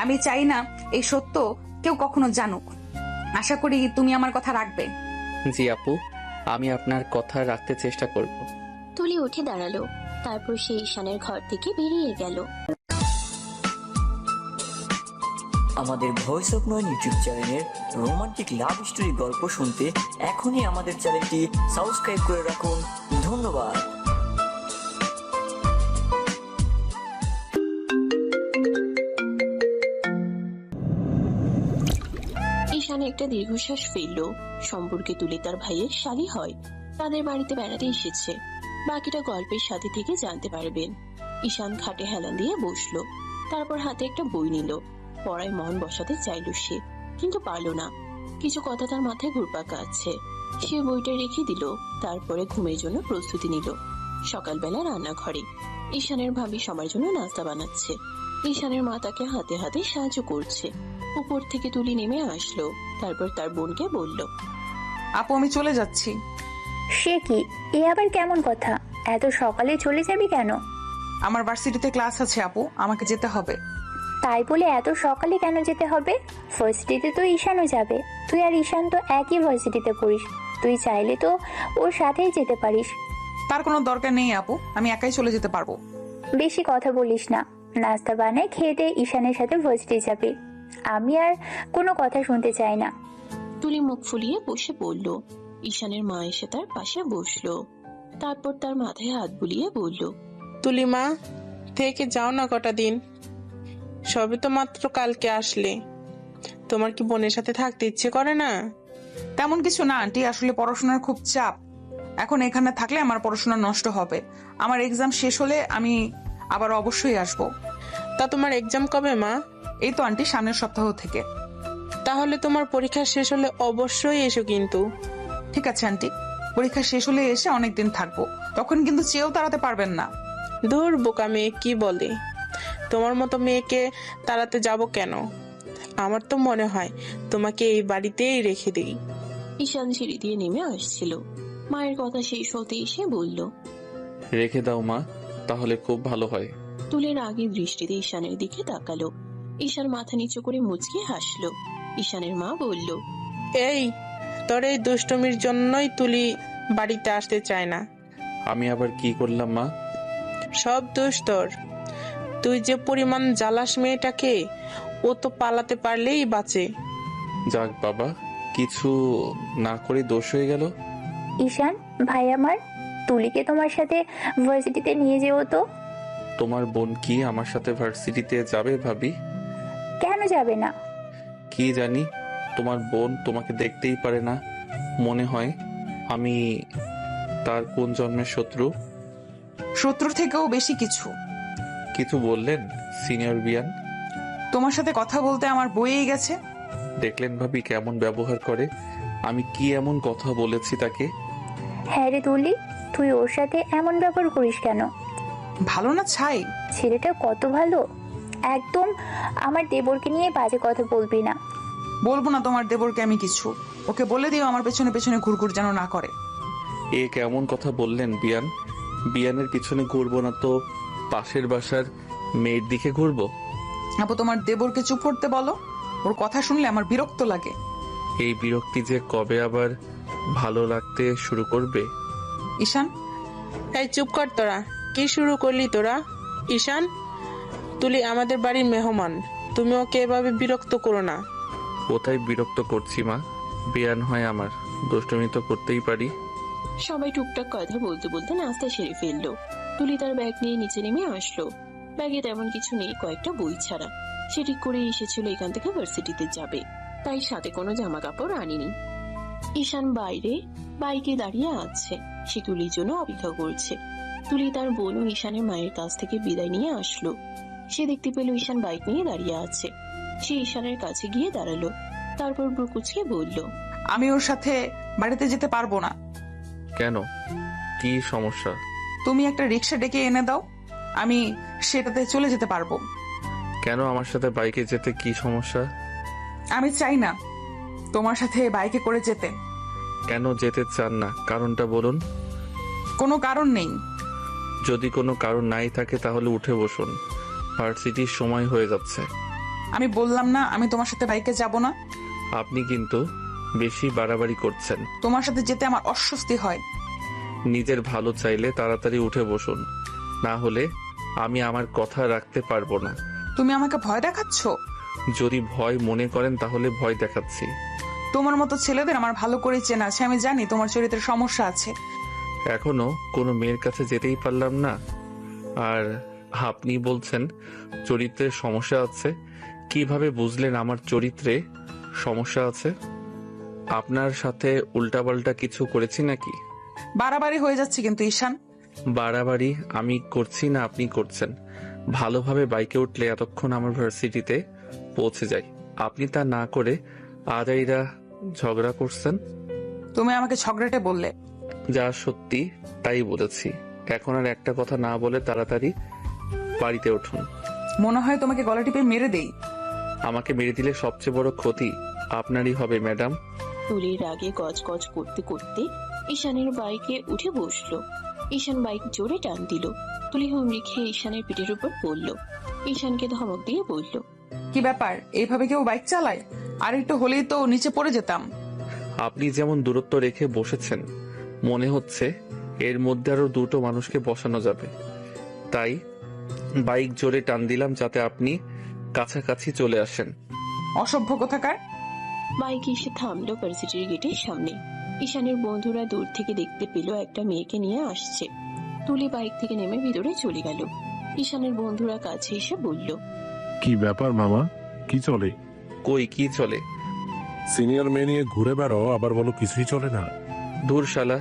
আমি চাই না এই সত্য কেউ কখনো জানুক। আশা করি তুমি আমার কথা রাখবে। জি আপু, আমি আপনার কথা রাখতে চেষ্টা করব। তুলি উঠে দাঁড়ালো, তারপর সে ঈশানের ঘর থেকে বেরিয়ে গেল। আমাদের ভয়েস অফ নয়ন ইউটিউব চ্যানেলের রোমান্টিক লাভ স্টোরি গল্প শুনতে এখনই আমাদের চ্যানেলটি সাবস্ক্রাইব করে রাখুন। ধন্যবাদ। ঈশান একটা দীর্ঘশ্বাস ফেলল। সম্পর্কে তুলি তার ভাইয়ের শালী হয়, তাদের বাড়িতে বেড়াতে এসেছে। বাকিটা গল্পের সাথে থেকে জানতে পারবেন। ঈশান খাটে হেলান দিয়ে বসলো, তারপর হাতে একটা বই নিল। পড়ায় মন বসাতে চাইল সে, কিন্তু পারল না। কিছু কথা তার মাথায় ঘুরপাক খাচ্ছে। সে বইটা রেখে দিল, তারপরে ঘুমের জন্য প্রস্তুতি নিল। সকালবেলা রান্নাঘরে ঈশানের ভাবি সবার জন্য নাস্তা বানাচ্ছে। ঈশানের মা তাকে হাতে হাতে সাহায্য করছে। উপর থেকে তুলি নেমে আসলো, তারপর তার বোনকে বলল, আপু আমি চলে যাচ্ছি। সে কি, এ আবার কেমন কথা? এত সকালে চলে যাবি কেন? আমার ভার্সিটিতে ক্লাস আছে আপু, আমাকে যেতে হবে। তাই বলে এত সকালে কেন যেতে হবে? ভার্সিটিতে তো ঈশানও যাবে। তুই আর ঈশান তো একই ভার্সিটিতে পড়িস, তুই চাইলে তো ওর সাথেই যেতে পারিস। তার কোনো দরকার নেই আপু, আমি একাই চলে যেতে পারবো। বেশি কথা বলিস না, নাস্তা বানায় খেয়ে দিয়ে ঈশানের সাথে ভার্সিটি যাবি। আমি আর কোনো কথা শুনতে চাই না। তুলি মুখ ফুলিয়ে বসে পড়ল। ঈশানের মা এসে তার পাশে বসলো, তারপর তার মাথায় হাত বুলিয়ে বলল, তুলি মা, থেকে যাও না কটা দিন, সবে তো মাত্র কালকে আসলে। তোমার কি বোনের সাথে থাকতে ইচ্ছে করে না? তেমন কিছু না আন্টি, আসলে পড়াশোনার খুব চাপ। এখন এখানে থাকলে আমার পড়াশোনা নষ্ট হবে। আমার এক্সাম শেষ হলে আমি আবার অবশ্যই আসবো। তা তোমার এক্সাম কবে মা? এই তো আন্টি, সামনের সপ্তাহ থেকে। তাহলে তোমার পরীক্ষা শেষ হলে অবশ্যই এসো কিন্তু। ঠিক আছে আন্টি, পরীক্ষা শেষ হলে এসে অনেকদিন থাকবো, তখন কিন্তু চেয়েও তাড়াতে পারবেন না। দূর বোকা মেয়ে কি বলে, তোমার মতো মেয়েকে তাড়াতে যাব কেন? আমার তো মনে হয় তোমাকে এই বাড়িতেই রেখে দেই। ঈশান সিঁড়ি দিয়ে নেমে আসছিল। মায়ের কথা শেষ হতে এসে বলল, রেখে দাও মা, তাহলে খুব ভালো হয়। তুলের আগে দৃষ্টিতে ঈশানের দিকে তাকালো। ঈশান মাথা নিচু করে মুচকি হাসলো। ঈশানের মা বলল, এই তোর এই দুষ্টমির জন্যই তুলি বাড়িতে আসতে চায় না। আমি আবার কি করলাম মা? সব দোষ তোর। তুই যে পরিমাণ জ্বালাস মেয়েটাকে, ও তো পালাতে পারলেই বাঁচে। যাক বাবা, কিছু না করে দোষ হয়ে গেল। ঈশান ভাই আমার, তুলিকে তোমার সাথে ভার্সিটিতে নিয়ে যেও তো। তোমার বোন কি আমার সাথে ভার্সিটিতে যাবে ভাবি? কেন যাবে না? কি জানি, তোমার বোন তোমাকে দেখতেই পারে না। মনে হয় আমি তার কোন জন্মের শত্রু। শত্রুর থেকেও বেশি কিছু। কিছু বললেন সিনিয়র বিয়ান? তোমার সাথে কথা বলতে আমার বইয়েই গেছে। দেখলেন ভাবি কেমন ব্যবহার করে? আমি কি এমন কথা বলেছি তাকে? হ্যাঁ রে তুলি, তুই ওর সাথে এমন ব্যবহার করিস কেন? ভালো না ছাই? ছেলেটা কত ভালো। একদম আমার দেবরকে নিয়ে বাজে কথা বলবি না। বলবো না তোমার দেবরকে আমি কিছু। ওকে বলে দিও আমার পেছনে পেছনে ঘুরঘুর যেন না করে। এ কেমন কথা বললেন বিয়ান? বিয়ানের পিছনে ঘুরবো না তো পাশের বাসার মেয়ের দিকে ঘুরবো? আপু তোমার দেবরকে চুপ করতে বলো, ওর কথা শুনলে আমার বিরক্ত লাগে। এই বিরক্তি যে কবে আবার ভালো লাগতে শুরু করবে? ঈশান, এই চুপ কর তোরা। কি শুরু করলি তোরা? ঈশান, তুলি আমাদের বাড়ির মেহমান, তুমি ওকে এভাবে বিরক্ত করো না। কোথায় বিরক্ত করছি মা? বিয়ান হয় আমার, দুষ্টুমি তো করতেই পারি। সবাই টুকটাক কথা বলতে বলতে নাস্তা সেরে ফেললো। তুলি তার ব্যাগ নিয়ে নিচে নেমে আসলো। ব্যাগে তেমন কিছু নেই, কয়েকটা বই ছাড়া। সে ঠিক করে এসেছিল এখান থেকে ভার্সিটিতে যাবে, তাই সাথে কোনো জামা কাপড় আনেনি। ঈশান বাইরে বাইকে দাঁড়িয়ে আছে, সে তুলির জন্য অপেক্ষা করছে। তুলি তার বোন ও ঈশানের মায়ের কাছ থেকে বিদায় নিয়ে আসলো। সে দেখতে পেল ঈশান বাইক নিয়ে দাঁড়িয়ে আছে। সে ঈশানের কাছে গিয়ে দাঁড়ালো, তারপর ব্রুকুচকে বলল, আমি ওর সাথে বাড়িতে যেতে পারবো না। কেন, কি সমস্যা? তুমি একটা রিক্সা ডেকে এনে দাও, আমি সেটাতে চলে যেতে পারবো। কেন আমার সাথে বাইকে যেতে কি সমস্যা? আমি চাই না তোমার সাথে বাইকে করে যেতে। কেন যেতে চান না, কারণটা বলুন। কোনো কারণ নেই। যদি কোনো কারণ নাই থাকে তাহলে উঠে বসুন, ভার্সিটির সময় হয়ে যাচ্ছে। আমি বললাম না আমি তোমার সাথে বাইকে যাব না। আপনি কিন্তু বেশি বাড়াবাড়ি করছেন। তোমার সাথে যেতে আমার অস্বস্তি হয়। নিজের ভালো চাইলে তাড়াতাড়ি উঠে বসুন, না হলে আমি আমার কথা রাখতে পারবো না। তুমি আমাকে ভয় দেখাচ্ছ? যদি ভয় মনে করেন তাহলে ভয় দেখাচ্ছি। তোমার মতো ছেলেদের আমার ভালো করে চেনা আছে, আমি জানি তোমার চরিত্রের সমস্যা আছে। এখনো কোনো মেয়ের কাছে যেতেই পারলাম না, আর আপনি বলছেন চরিত্রের সমস্যা আছে? কিভাবে বুঝলেন আমার চরিত্রে সমস্যা আছে? আপনার সাথে উল্টাপাল্টা কিছু করেছি নাকি? বাড়াবাড়ি হয়ে যাচ্ছে কিন্তু ঈশান। বাড়াবাড়ি আমি করছি না, আপনি করছেন। ভালোভাবে বাইকে উঠলে এতক্ষণ আমার ভার্সিটিতে পৌঁছে যাই, আপনি তা না করে আজাইরা ঝগড়া করছেন। তুমি আমাকে ঝগড়াটে বললে। যা সত্যি তাই বলেছি। এখন আর একটা কথা না বলে তাড়াতাড়ি বাড়িতে উঠুন। মনে হয় তোমাকে গলা টিপে মেরে দেই। আমাকে মেরে দিলে সবচেয়ে বড় ক্ষতি আপনারই হবে ম্যাডাম। তুলির রাগে গজগজ করতে করতে ঈশানের বাইকে উঠে বসলো। ঈশান বাইক জোরে টান দিল। তুলি হুমড়ি খেয়ে ঈশানের পিঠের উপর পড়ল। ঈশানকে ধমক দিয়ে বলল, কি ব্যাপার, এইভাবে কেউ বাইক চালায়? আর একটু হলেই তো নিচে পড়ে যেতাম। আপনি যেমন দূরত্ব রেখে বসেছেন, মনে হচ্ছে এর মধ্যে আরো দুটো মানুষকে বসানো যাবে, তাই বাইক জোরে টান দিলাম যাতে আপনি কাছাকাছি চলে আসেন। অসভ্য কোথাকার। বাইকে এসে থামলো ভার্সিটির গেটের সামনে। ঈশানের বন্ধুরা দূর থেকে দেখতে পেল একটা মেয়েকে নিয়ে আসছে। তুলি বাইক থেকে নেমে ভিতরে চলে গেল। ঈশানের বন্ধুরা কাছে এসে বলল, কি ব্যাপার মামা, কি চলে? কই কি চলে? সিনিয়র মেয়ে নিয়ে ঘুরে বেড়ো, আবার বলো কিছুই চলে না। ধুর শালা,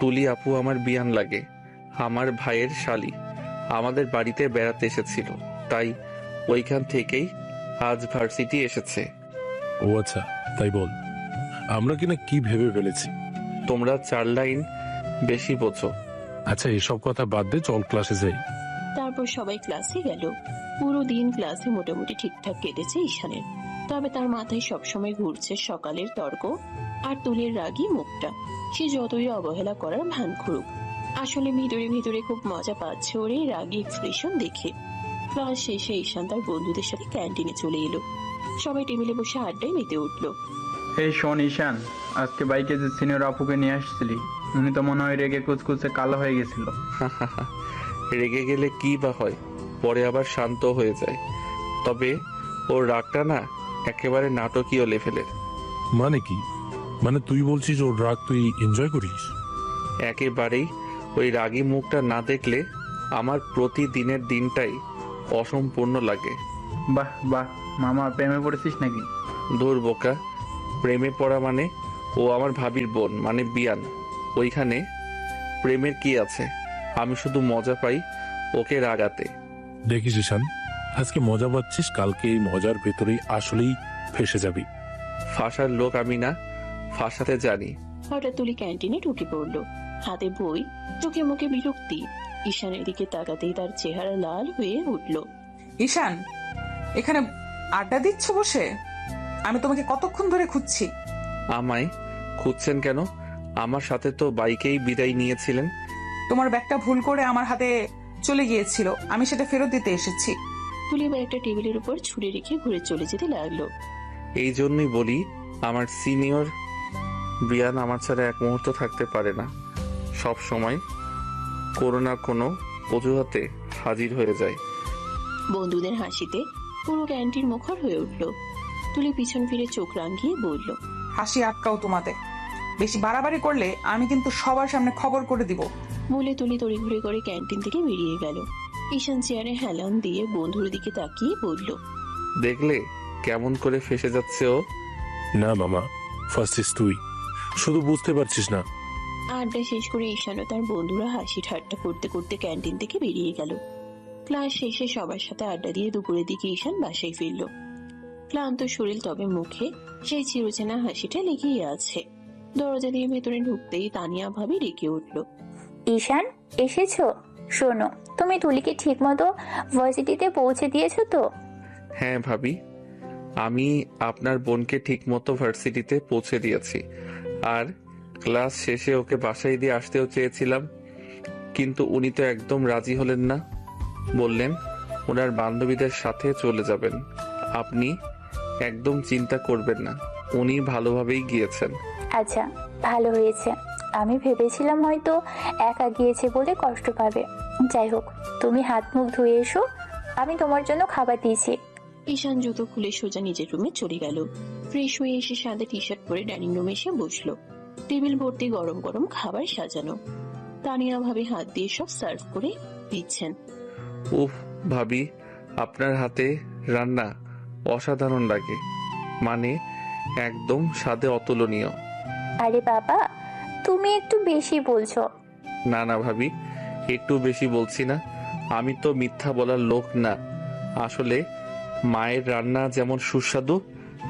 তুলি আপু আমার বিয়ান লাগে, আমার ভাইয়ের শালি, আমাদের বাড়িতে বেড়াতে এসেছিল, তাই ওইখান থেকেই আজ ভার্সিটি এসেছে। ও আচ্ছা, তাই বল। আমরা কিনা কি ভেবে ফেলেছি। তোমরা 4 লাইন বেশি বোঝো। আচ্ছা, এসব কথা বাদ দে, চল ক্লাসে যাই। তারপর সবাই ক্লাসে গেল। পুরো দিন ক্লাসে মোটামুটি ঠিকঠাক কেটেছে ঈশানের। তবে তার মাথায় সবসময় ঘুরছে সকালের তর্ক আর তুলির রাগী মুখটা। সে যতই অবহেলা করার ভান করুক, আসলে ভিতরে ভিতরে খুব মজা পাচ্ছে ওর এই রাগী এক্সপ্রেশন দেখে। ক্লাস শেষে ঈশান তার বন্ধুদের সাথে ক্যান্টিনে চলে এলো। সবাই টেবিলে বসে আড্ডায় মেতে উঠলো। এই শোন ঈশান, আজকে বাইকে যে সিনিয়র আপুকে নিয়ে আসছিলি, উনি তো মনে হয় রেগে কুচকুচে কালো হয়ে গেছিল। রেগে গেলে কি বা হয়, পরে আবার শান্ত হয়ে যায়। তবে ওর রাগটা না একেবারে নাটকীয় লেভেলের। মানে কি? মানে তুই বলছিস ওর রাগ তুই এনজয় করিস? একেবারেই। ওই রাগী মুখটা না দেখলে আমার প্রতিদিনের দিনটাই অসম্পূর্ণ লাগে। বাহ বাহ, মামা প্রেমে পড়েছিস নাকি? দূর বোকা, প্রেমে পড়া মানে ও আমার ভাবির বোন, মানে বিয়ান। ওইখানে প্রেমের কি আছে? আমি শুধু মজা পাই ওকে রাগাতে। দেখিস ঈশান, আজকে মজা পাচ্ছিস, কালকে এই মজার ভেতরেই আসলেই ফেসে যাবি। ফাঁসার লোক আমি না, ফাঁসাতে জানি। হঠাৎ তুলি ক্যান্টিনে ঢুকে পড়লো, হাতে বই, চোখে মুখে বিরক্তি। ঈশানের দিকে তাকাতেই তার চেহারা লাল হয়ে উঠলো। ঈশান, এখানে আড্ডা দিচ্ছ বসে? আমি তোমাকে কতক্ষণ ধরে খুঁজছি। আমায় খুঁজছেন কেন? আমার সাথে তো বাইকেই বিদায় নিয়েছিলেন। তোমার ব্যাগটা ভুল করে আমার হাতে চলে গিয়েছিল, আমি সেটা ফেরত দিতে এসেছি। তুলি এবার একটা টেবিলের উপর ছুরি রেখে ঘুরে চলে যেতে লাগলো। এই জন্যই বলি আমার সিনিয়র বিয়ান আমার ছাড়া এক মুহূর্ত থাকতে পারে না। সব সময় কোনো না কোনো অজুহাতে হাজির হয়ে যায়। বন্ধুদের হাসিতে পুরো ক্যান্টিন মুখর হয়ে উঠলো। তুলি পিছন ফিরে চোখ রাঙিয়ে বলল, হাসি আটকাও তোমাদের, বেশি বাড়াবাড়ি করলে আমি কিন্তু সবার সামনে খবর করে দিব। বলে তুলি তড়িঘড়ি করে ক্যান্টিন থেকে বেরিয়ে গেল। ঈশান চেয়ারে হেলান দিয়ে বন্ধুর দিকে তাকিয়ে বলল, দেখলে কেমন করে ফেসে যাচ্ছে ও? না মামা, ফার্স্ট ইস তুই, শুধু বুঝতে পারছিস না। আড্ডা শেষ করে ঈশান ও তার বন্ধুরা হাসি ঠাট্টা করতে করতে ক্যান্টিন থেকে বেরিয়ে গেল। ক্লাস শেষে সবার সাথে আড্ডা দিয়ে দুপুরের দিকে ঈশান বাসায় ফিরল। ক্লান্ত শরীর, তবে মুখে সেই চিরচেনা হাসিটা লেগেই আছে। দরজা দিয়ে ভেতরে ঢুকতেই তানিয়া ভাবি ডেকে উঠল, ঈশান, এসেছো? শোনো, তুমি তুলিকে ঠিক মতো ভার্সিটিতে পৌঁছে দিয়েছো তো? হ্যাঁ ভাবি, আমি আপনার বোনকে ঠিক মতো ভার্সিটিতে পৌঁছে দিয়েছি। আর ক্লাস শেষে ওকে বাসায় দিয়ে আসতেও চেয়েছিলাম, কিন্তু উনি তো একদম রাজি হলেন না। বললেন ওনার বান্ধবীদের সাথে চলে যাবেন। আপনি একদম চিন্তা করবেন না, উনি ভালোভাবেই গিয়েছেন। আচ্ছা, ভালো হয়েছে। আমি ভেবেছিলাম হয়তো একা গিয়েছে বলে কষ্ট পাবে। যাই হোক, তুমি হাত মুখ ধুয়ে এসো, আমি তোমার জন্য খাবার দিয়েছি। ঈশান জুতো খুলে সোজা নিজের রুমে চলে গেল। ফ্রেশ হয়ে এসে সাদা টি শার্ট পরে ডাইনিং রুমে এসে বসলো। টেবিল ভর্তি গরম গরম খাবার সাজানো। তানিয়া ভাবে হাত দিয়ে সব সার্ভ করে দিচ্ছেন। উফ ভাবি, আপনার হাতে রান্না অসাধারণ লাগে, মানে একদম স্বাদে অতুলনীয়। আরে বাবা, তুমি একটু বেশি বলছো। না না ভাবি, একটু বেশি বলছি না, আমি তো মিথ্যা বলার লোক না। আসলে মায়ের রান্না যেমন সুস্বাদু,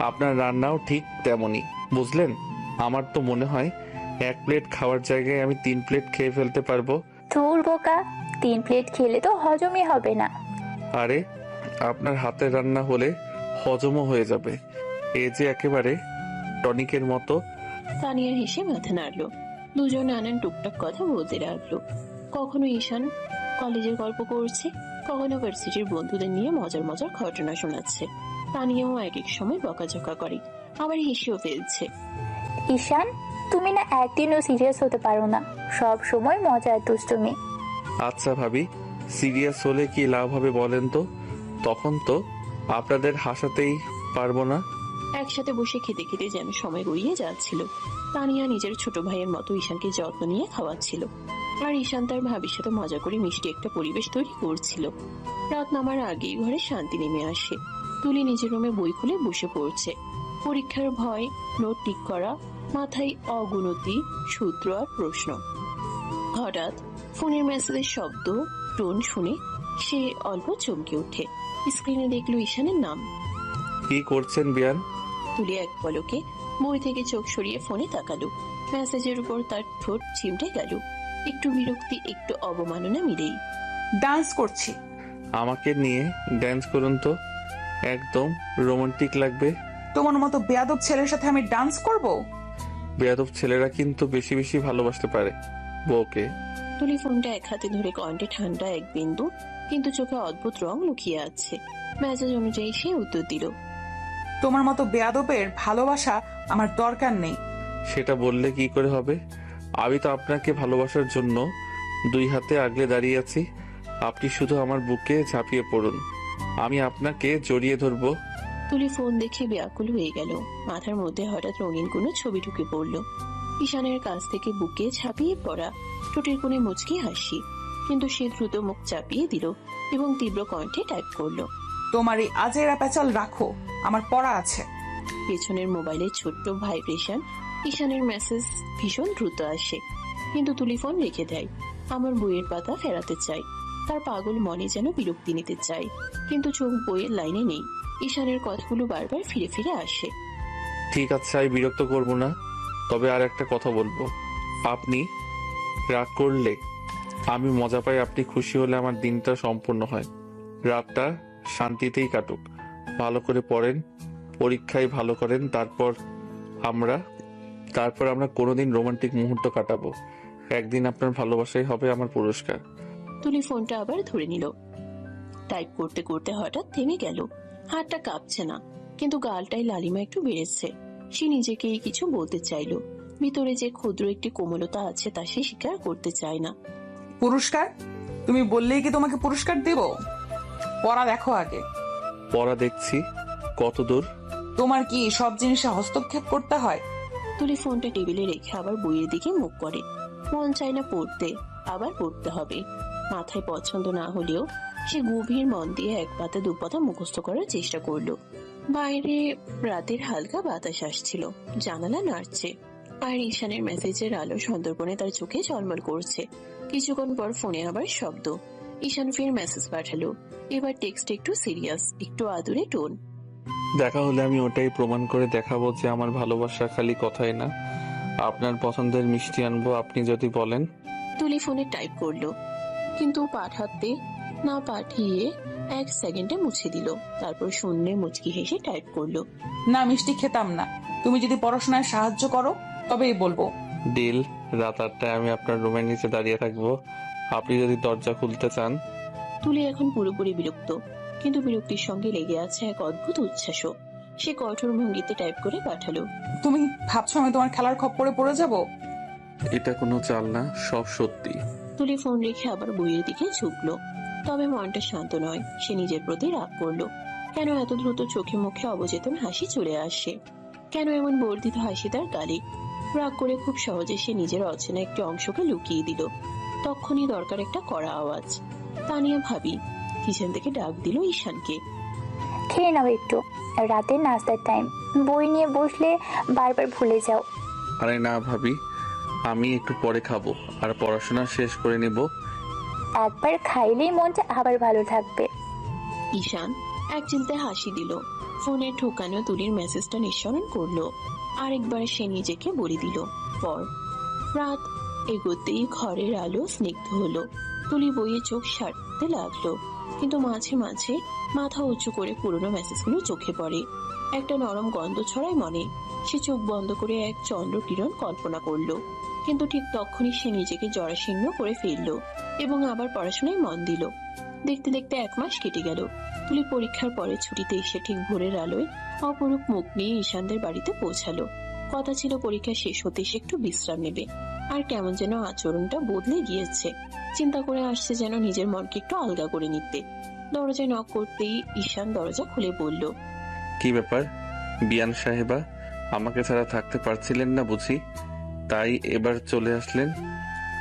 আপনার রান্নাও ঠিক তেমনই, বুঝলেন? আমার তো মনে হয় 1 প্লেট খাওয়ার জায়গায় আমি 3 প্লেট খেয়ে ফেলতে পারবো। ধুর বোকা, 3 প্লেট খেলে তো হজমই হবে না। আরে আপনার হাতের রান্না হলে হজমও হয়ে যাবে, এ যে একেবারে টনিকের মতো। তানিয়া হেসে মাথা নাড়লো। দুজন নানান টুকটাক কথা বলতে লাগলো। কখনো ঈশান কলেজের গল্প করছে, কখনো ভার্সিটির বন্ধুদের নিয়ে মজার মজার ঘটনা শোনাচ্ছে। তানিয়াও এক এক সময় বকাঝকা করে, আবার হেসেও ফেলছে। ঈশান, তুমি না একদিনও সিরিয়াস হতে পারো না, সব সময় মজা আর দুষ্টুমি। আচ্ছা ভাবি, সিরিয়াস হলে কি লাভ হবে বলেন তো? তখন তো আপনাদের হাসাতেই পারবো না। একসাথে বসে খেতে খেতে যেন সময় গড়িয়ে যাচ্ছিল। তানিয়া নিজের ছোট ভাইয়ের মতো ঈশানকে যত্ন নিয়ে খাওয়াচ্ছিল, আর ঈশান তার ভাবির সাথে মজা করে মিষ্টি একটা পরিবেশ তৈরি করছিল। রাত নামার আগেই ঘরে শান্তি নেমে আসে। তুলি নিজের রুমে বই খুলে বসে পড়ছে। পরীক্ষার ভয়, নোট ঠিক করা, মাথায় অগুনতি, সূত্র আর প্রশ্ন। হঠাৎ ফোনের মেসেজের শব্দ, টোন শুনে সে অল্প চমকে ওঠে। স্ক্রিনে দেখলো ঈশানের নাম। কি করছেন বিয়ান? তুলি এক পলকে বই থেকে চোখ সরিয়ে ফোনে তাকালো। মেসেজের উপর তার ঠোঁট চিমটে গেল। একটু বিরক্তি, একটু অবমাননা মিলেই। ডান্স করছি। আমাকে নিয়ে ড্যান্স করুন তো, একদম রোমান্টিক লাগবে। তোমার মতো বেয়াদব ছেলের সাথে আমি ডান্স করব? বেয়াদব ছেলেরা কিন্তু বেশি বেশি ভালোবাসতে পারে বউকে। তুলি ফোনটা এক হাতে ধরে কণ্ঠে ঠান্ডা এক বিন্দু, কিন্তু চোখে অদ্ভুত রং লুকিয়ে আছে। মেসেজ অনুযায়ী সে উত্তর দিল। তোমার মতো বেয়াদবের ভালোবাসা আমার দরকার নেই। সেটা বললে কি করে হবে? আমি তো আপনাকে ভালোবাসার জন্য 2 হাতে আগলে দাঁড়িয়ে আছি। আপনি শুধু আমার বুকে ঝাঁপিয়ে পড়ুন, আমি আপনাকে জড়িয়ে ধরবো। তুলি ফোন দেখে ব্যাকুল হয়ে গেল। মাথার মধ্যে হঠাৎ রঙিন কোনো ছবি ঢুকে পড়ল। ঈশানের কাছ থেকে বুকে ঝাঁপিয়ে পড়া, ঠোঁটের কোণে মুচকি হাসি। কিন্তু সে দ্রুত মুখ চাপিয়ে দিল এবং তীব্র কণ্ঠে টাইপ করলো। তোমার এই আজেরা প্যাচাল রাখো, আমার পড়া আছে। পেছনের মোবাইলে ছোট্ট ভাইব্রেশন। ঈশানের মেসেজ ভীষণ দ্রুত আসে, কিন্তু তুলি ফোন রেখে দেয়। আমার বইয়ের পাতা ফেরাতে চাই। তার পাগল মনে যেন বিরক্তি নিতে চায়, কিন্তু চোখ বইয়ের লাইনে নেই। ঈশানের কথাগুলো বারবার ফিরে ফিরে আসে। ঠিক আছে, আমি বিরক্ত করবো না, তবে আর একটা কথা বলবো। আপনি রাগ করলে আমি মজা পাই, আপনি খুশি হলে আমার দিনটা সম্পূর্ণ হয়। রাতটা শান্তিতেই কাটুক। ভালো করে পড়েন, পরীক্ষায় ভালো করেন, তারপর আমরা কোনোদিন রোমান্টিক মুহূর্ত কাটাবো। একদিন আপনার ভালোবাসাই হবে আমার পুরস্কার। তুলি ফোনটা আবার ধরে নিল। টাইপ করতে করতে হঠাৎ থেমে গেল। হাতটা কাঁপছে না, কিন্তু গালটায় লালিমা একটু বেড়েছে। সে নিজেকেই কিছু বলতে চাইলো। ভিতরে যে ক্ষুদ্র একটি কোমলতা আছে তা সে স্বীকার করতে চায় না। পুরস্কার? তুমি বললেই কি তোমাকে পুরস্কার দেব? পড়া দেখো আগে। পড়া দেখছি, কত দূর? তোমার কি সব জিনিসে হস্তক্ষেপ করতে হয়? তুলি ফোনটা টেবিলে রেখে আবার বইয়ের দিকে মুখ করে। মন চায় না পড়তে, আবার পড়তে হবে। মাথায় পছন্দ না হলেও সে গভীর মন দিয়ে 1 পাতা 2 পাতা মুখস্থ করার চেষ্টা করলো। বাইরে রাতের হালকা বাতাস আসছিল, জানালা নাড়ছে, আর ঈশানের মেসেজের আলো সন্তর্পণে তার চোখে ঝলমল করছে। কিছুক্ষণ পর ফোনে আবার শব্দ। ঈশান ফের মেসেজ পাঠালো। এবার টেক্সট একটু সিরিয়াস, একটু আদুরে টোন। দেখা হলে আমি ওটাই প্রমাণ করে দেখাবো যে আমার ভালোবাসা খালি কথাই না। আপনার পছন্দের মিষ্টি আনবো, আপনি যদি বলেন। তুলি ফোনে টাইপ করলো, কিন্তু পাঠাতে না পাঠিয়ে 1 সেকেন্ডে মুছে দিল। তারপর শূন্যে মুচকি হেসে টাইপ করলো। না, মিষ্টি খেতাম না। তুমি যদি পড়াশোনায় সাহায্য করো তবেই বলবো। ডিল। রাত 8টায় আমি আপনার রুমের নিচে দাঁড়িয়ে থাকবো, আপনি যদি দরজা খুলতে চান। তুলি এখন পুরোপুরি বিরক্ত। কিন্তু বিরক্তির সঙ্গে লেগে আছে এক অদ্ভুত উচ্ছ্বাসও। সে কঠোর ভঙ্গিতে টাইপ করে পাঠালো। তুমি ভাবছো আমি তোমার খেলার খপ্পরে পড়ে যাব? এটা কোনো চাল না, সব সত্যি। তুলি ফোন রেখে আবার বইয়ের দিকে ঝুঁকলো। তবে মনটা শান্ত নয়, সে নিজের প্রতি রাগ করলো। কেন এত দ্রুত চোখে মুখে অবচেতন হাসি চলে আসে? কেন এমন বর্ধিত হাসি তার গালে? রাগ করে খুব সহজে সে নিজের অচেনা একটি অংশকে লুকিয়ে দিল। তখনই দরকার একটা কড়া আওয়াজ। তানিয়া ভাবি কিচেন থেকে ডাক দিল ঈশানকে। খেয়ে নাও একটু, রাতের নাস্তার টাইম। বই নিয়ে বসলে বারবার ভুলে যাও। আরে না ভাবি, আমি একটু পরে খাবো, আর পড়াশোনা শেষ করে নেব। একবার খাইলেই মনটা আবার ভালো থাকবে। ঈশান এক চিলতে হাসি দিল। ফোনে ঠোকানো তুলির মেসেজটা নিঃসরণ করলো। আরেকবার সে নিজেকে বলে দিল পর। রাত এগোতেই ঘরের আলো স্নিগ্ধ হলো। তুলি বইয়ে চোখ সারতে লাগলো, কিন্তু মাঝে মাঝে মাথা উঁচু করে পুরোনো মেসেজগুলো চোখে পড়ে। একটা নরম গন্ধ ছড়ায় মনে। সে চোখ বন্ধ করে এক চন্দ্র কিরণ কল্পনা করলো, কিন্তু ঠিক তখনই সে নিজেকে জরাশীর্ণ করে ফেললো এবং আবার পড়াশোনায় মন দিল। দেখতে দেখতে 1 মাস কেটে গেল। তুলি পরীক্ষার পরে ছুটিতে এসে ঠিক ভোরের আলোয় অপরূপ মুখ নিয়ে ঈশানদের বাড়িতে পৌঁছালো। কথা ছিল পরীক্ষা শেষ হতে সে একটু বিশ্রাম নেবে, আর কেমন যেন আচরণটা বদলে গিয়েছে। চিন্তা করে আসছে যেন নিজের মনকে একটু আলগা করে নিতে। দরজায় নক করতেই ঈশান দরজা খুলে বলল, কি ব্যাপার বিয়ান সাহেবা, আমাকে ছাড়া থাকতে পারছিলেন না বুঝি, তাই এবার চলে আসলেন?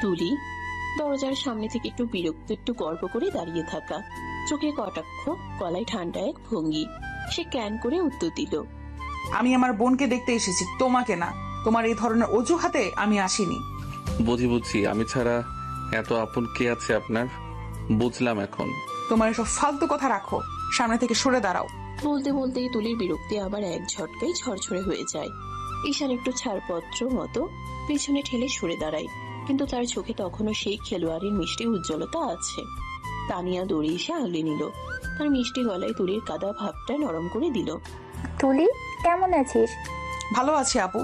তুলি দরজার সামনে থেকে একটু বিরক্ত, একটু গর্ব করে দাঁড়িয়ে থাকা, চোখে কটাক্ষ, গলায় ঠান্ডা এক ভঙ্গি। সে ক্যান করে উত্তর দিল, আমি আমার বোনকে দেখতে এসেছি, তোমাকে না। তোমার এই ধরনের অজুহাতে আমি আসিনি। বুঝি, আমি ছাড়া এত আপন কে আছে আপনার? বুঝলাম এখন। তোমার এসব ফালতু কথা রাখো, সামনে থেকে সরে দাঁড়াও। বলতে বলতেই তুলির বিরক্তি আবার এক ঝটকায় ঝরঝরে হয়ে যায়। ঈশান একটু ছাড়পত্র মতো পেছনে ঠেলে সরে দাঁড়ায়, কিন্তু তার চোখে তখনও সেই খেলোয়াড়ের মিষ্টি উজ্জ্বলতা আছে। তানিয়া দৌড়ে এসে আগলে নিল, তার মিষ্টি গলায় তুলির কাদা ভাবটা নরম করে দিল। তুলি, কেমন আছিস? ভালো আছি আপু,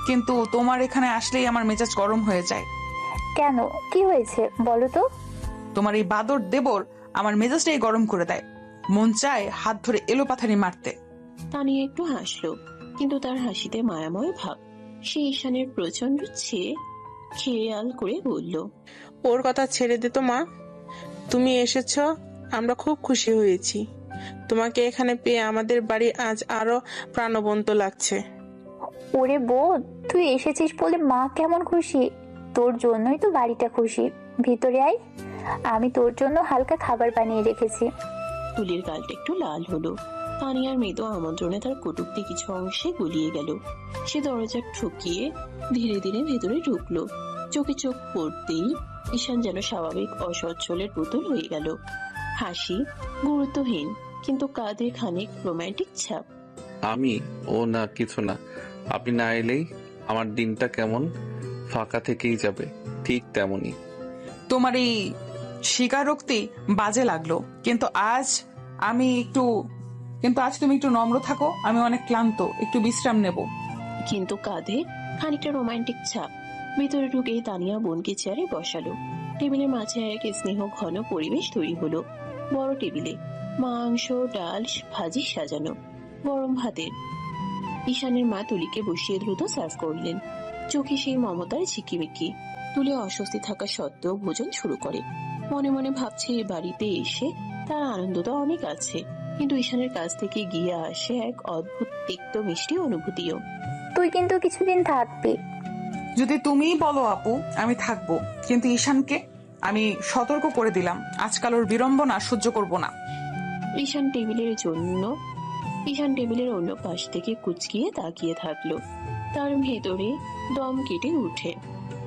কিন্তু তোমার এখানে আসলেই আমার মেজাজ গরম হয়ে যায়। কেন, কি হয়েছে বলো তো? তোমার এই বাদর দেবর আমার মেজাজটাই গরম করে দেয়। মন চায় হাত ধরে এলোপাথারি মারতে। তানিয়া একটু হাসলো, কিন্তু তার হাসিতে মায়াময় ভাব। সে ঈশানের প্রচন্ড খেয়াল করে বলল, ওর কথা ছেড়ে দে তো মা, তুমি এসেছো, আমরা খুব খুশি হয়েছি। তোমাকে এখানে পেয়ে আমাদের বাড়ি আজ আরো প্রাণবন্ত লাগছে। ওরে বোন, তুই এসেছিস বলে মা কেমন খুশি। তোর জন্যই তো বাড়িটা খুশি। ভিতরে আয়, আমি তোর জন্য হালকা খাবার বানিয়ে রেখেছি। তুলির গালটা একটু লাল হলো। তানিয়ার মৃদু আমন্ত্রণে তার কটূক্তি কিছু অংশে গুলিয়ে গেল। সে দরজা ঠুকিয়ে ধীরে ধীরে ভেতরে ঢুকলো। চোখে চোখ পড়তেই ঈশান যেন স্বাভাবিক অসচ্ছলের পুতুল হয়ে গেল। হাসি গুরুত্বহীন, কিন্তু কাঁধে খানিক রোমান্টিক ছাপ। আমি না কিছু না, আপনি না এলেই আমার দিনটা কেমন ফাঁকা থেকেই যাবে, ঠিক তেমনই। তোমার এই স্বীকারোক্তি বাজে লাগলো, কিন্তু আজ তুমি একটু নম্র থাকো। আমি অনেক ক্লান্ত, একটু বিশ্রাম নেব। কিন্তু কাঁধে খানিকটা রোমান্টিক ছাপ। ভিতরে ঢুকেই তানিয়া বোনকে চেয়ারে বসালো। টেবিলের মাঝে এক স্নেহ ঘন পরিবেশ তৈরি হলো। বড় টেবিলে মাংস, ডাল, ভাজি সাজানো, গরম ভাতের। ঈশানের মা তুলিকে বসিয়ে দ্রুত সার্ভ করলেন। চোখে সেই মমতার ঝিকিমিকি। তুলি অস্বস্তি থাকা সত্ত্বেও ভোজন শুরু করে। মনে মনে ভাবছে এ বাড়িতে এসে তার আনন্দ তো অনেক আছে, কিন্তু ঈশানের কাছ থেকে গিয়ে আসে এক অদ্ভুত তিক্ত মিষ্টি অনুভূতিও। তুই কিন্তু কিছুদিন থাকবি। যদি তুমিই বলো আপু, আমি থাকবো, কিন্তু ঈশানকে আমি সতর্ক করে দিলাম, আজকাল ওর বিড়ম্বনা সহ্য করব না। ঈশান টেবিলের অন্য পাশ থেকে কুচকিয়ে তাকিয়ে থাকলো। তার ভেতরে দম কেটে উঠে,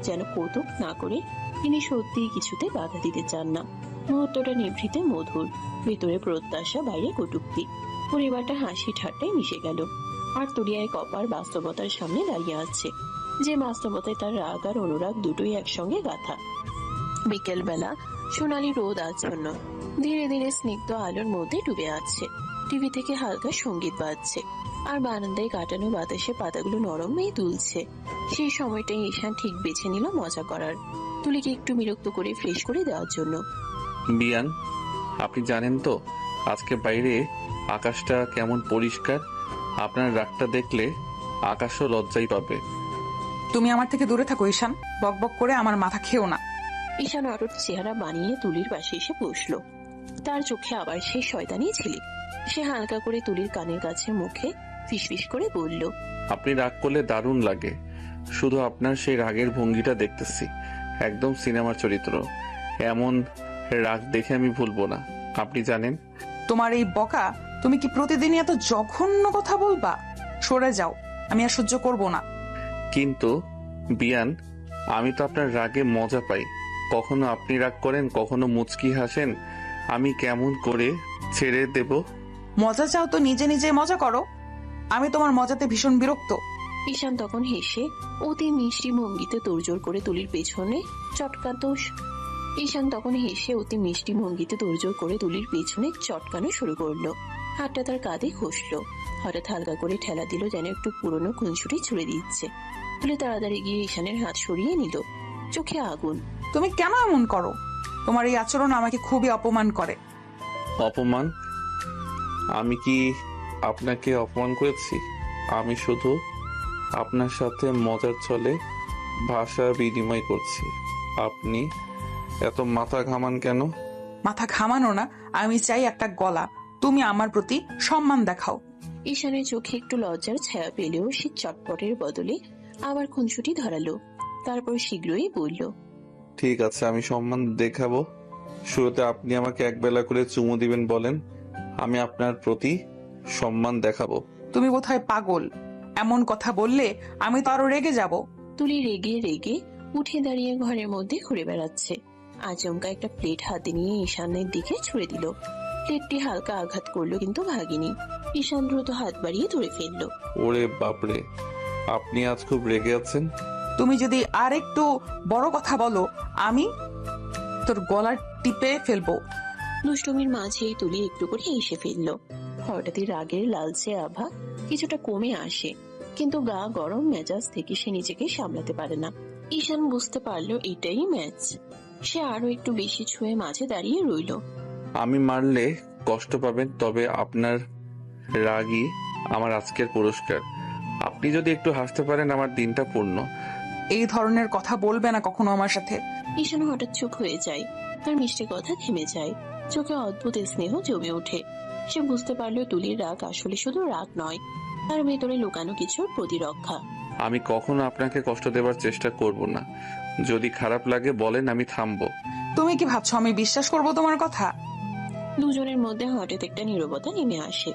যেন কৌতুক না করে তিনি সত্যিই কিছুতে বাধা দিতে চান না। মুহূর্তটা নিভৃতে মধুর, ভেতরে প্রত্যাশা, বাইরে কটূক্তি। পরিবারটা হাসি ঠাট্টায় মিশে গেল। আর তুলিয়ায় কপার বাস্তবতার সামনে দাঁড়িয়ে আছে, যে বাস্তবতায় তার রাগ আর অনুরাগ দুটোই একসঙ্গে গাঁথা। বিকেল বেলা সোনালি রোদ আচ্ছন্ন, ধীরে ধীরে স্নিগ্ধ আলোর মধ্যে ডুবে আছে। টিভি থেকে হালকা সঙ্গীত বাজছে, আর বারান্দায় কাটানো বাতাসে পাতাগুলো নরম হয়ে দুলছে। সেই সময়টাই ঈশান ঠিক বেছে নিল মজা করার, তুলিকে একটু বিরক্ত করে ফ্রেশ করে দেওয়ার জন্য। বিয়ান, আপনি জানেন তো আজকে বাইরে আকাশটা কেমন পরিষ্কার, আপনার রাগটা দেখলে আকাশও লজ্জাই পাবে। তুমি আমার থেকে দূরে থাকো ঈশান, বকবক করে আমার মাথা খেও না। ঈশান অটুট চেহারা বানিয়ে তুলির পাশে এসে বসলো। তার চোখে আবার সেই শয়তানি ঝিলিক। সে হালকা করে তুলির কানের কাছে মুখে ফিসফিস করে বলল, আপনি রাগ করলে দারুণ লাগে, শুধু আপনার সেই রাগের ভঙ্গিটা দেখতেছি, একদম সিনেমার চরিত্র। এমন রাগ দেখে আমি ভুলবো না। আপনি জানেন তোমার এই বকা, তুমি কি প্রতিদিনই এত জঘন্য কথা বলবা? সরে যাও, আমি আর সহ্য করব না। কিন্তু বিয়ান, আমি তো আপনার রাগে মজা পাই। কখনো আপনি রাগ করেন, কখনো মুচকি হাসেন, আমি কেমন করে ছেড়ে দেব? মজা চাও তো নিজে নিজে মজা করো, আমি তোমার মজাতে ভীষণ বিরক্ত। ঈশান তখন হেসে অতি মিষ্টি ভঙ্গিতে তোড়জোড় করে তুলির পেছনে চটকানো শুরু করলো। হাতটা তার কাঁধে ঘষলো। হঠাৎ হালকা করে ঠেলা দিল, যেন একটু পুরনো খুনসুটি ছুড়ে দিচ্ছে। তুলি তাড়াতাড়ি গিয়ে ঈশানের হাত সরিয়ে নিল, চোখে আগুন। তুমি কেন এমন করো? তোমার এই আচরণ আমাকে খুবই অপমান করে। অপমান? আমি কি আপনাকে অপমান করেছি? আমি শুধু আপনার সাথে মজার ছলে ভাষা বিনিময় করছি। আপনি এত মাথা ঘামান কেন? মাথা ঘামানো না, আমি চাই একটা গলা। তুমি আমার প্রতি সম্মান দেখাও। ঈশানের চোখে একটু লজ্জার ছায়া পেলেও সে চটপটের বদলে আবার খুনসুটি ধরালো। তারপর শীঘ্রই বলল, ঠিক আছে, আমি সম্মান দেখাবো। শুরুতে আপনি আমাকে একবেলা করে চুমু দিবেন বলেন, আমি আপনার প্রতি সম্মান দেখাবো। তুমি বোধহয় পাগল, এমন কথা বললে আমি তো আরো রেগে যাব। তুলি রেগে রেগে উঠে দাঁড়িয়ে ঘরের মধ্যে ঘুরে বেড়াচ্ছে। আচমকা একটা প্লেট হাতে নিয়ে ঈশানের দিকে ছুড়ে দিল। প্লেটটি হালকা আঘাত করলো, কিন্তু ভাগেনি। ঈশান দ্রুত হাত বাড়িয়ে ধরে ফেললো। ওরে বাপরে, আপনি আজ খুব রেগে আছেন। তুমি যদি আর একটু বড় কথা বলো, আমি তোর গলা টিপে ফেলবো। দুষ্টুমির মাঝেই তুলি একটু করে হেসে ফেললো। হঠাৎই রাগের লালচে আভা কিছুটা কমে আসে, কিন্তু গা গরম মেজাজ থেকে সে নিজেকে সামলাতে পারে না। ঈশান বুঝতে পারলো এটাই ম্যাচ। সে আরো একটু বেশি ছুঁয়ে মাঝে দাঁড়িয়ে রইল। আমি মারলে কষ্ট পাবেন, তবে আপনার রাগই আমার আজকের পুরস্কার। আপনি যদি একটু হাসতে পারেন, আমার দিনটা পূর্ণ। এই ধরনের কথা বলবে না কখনো আমার সাথে। ঈশান হঠাৎ চুপ হয়ে যায়, তার মিষ্টি কথা থেমে যায়, চোখে অদ্ভুত স্নেহ জমে ওঠে। সে বুঝতে পারলো তুলির রাগ আসলে শুধু রাগ নয়, তার ভেতরে লুকানো কিছুর প্রতিরক্ষা। আমি কখনো আপনাকে কষ্ট দেবার চেষ্টা করব না। যদি খারাপ লাগে বলেন, আমি থামবো। তুমি কি ভাবছো আমি বিশ্বাস করব তোমার কথা? দুজনের মধ্যে হঠাৎ একটা নীরবতা নেমে আসে।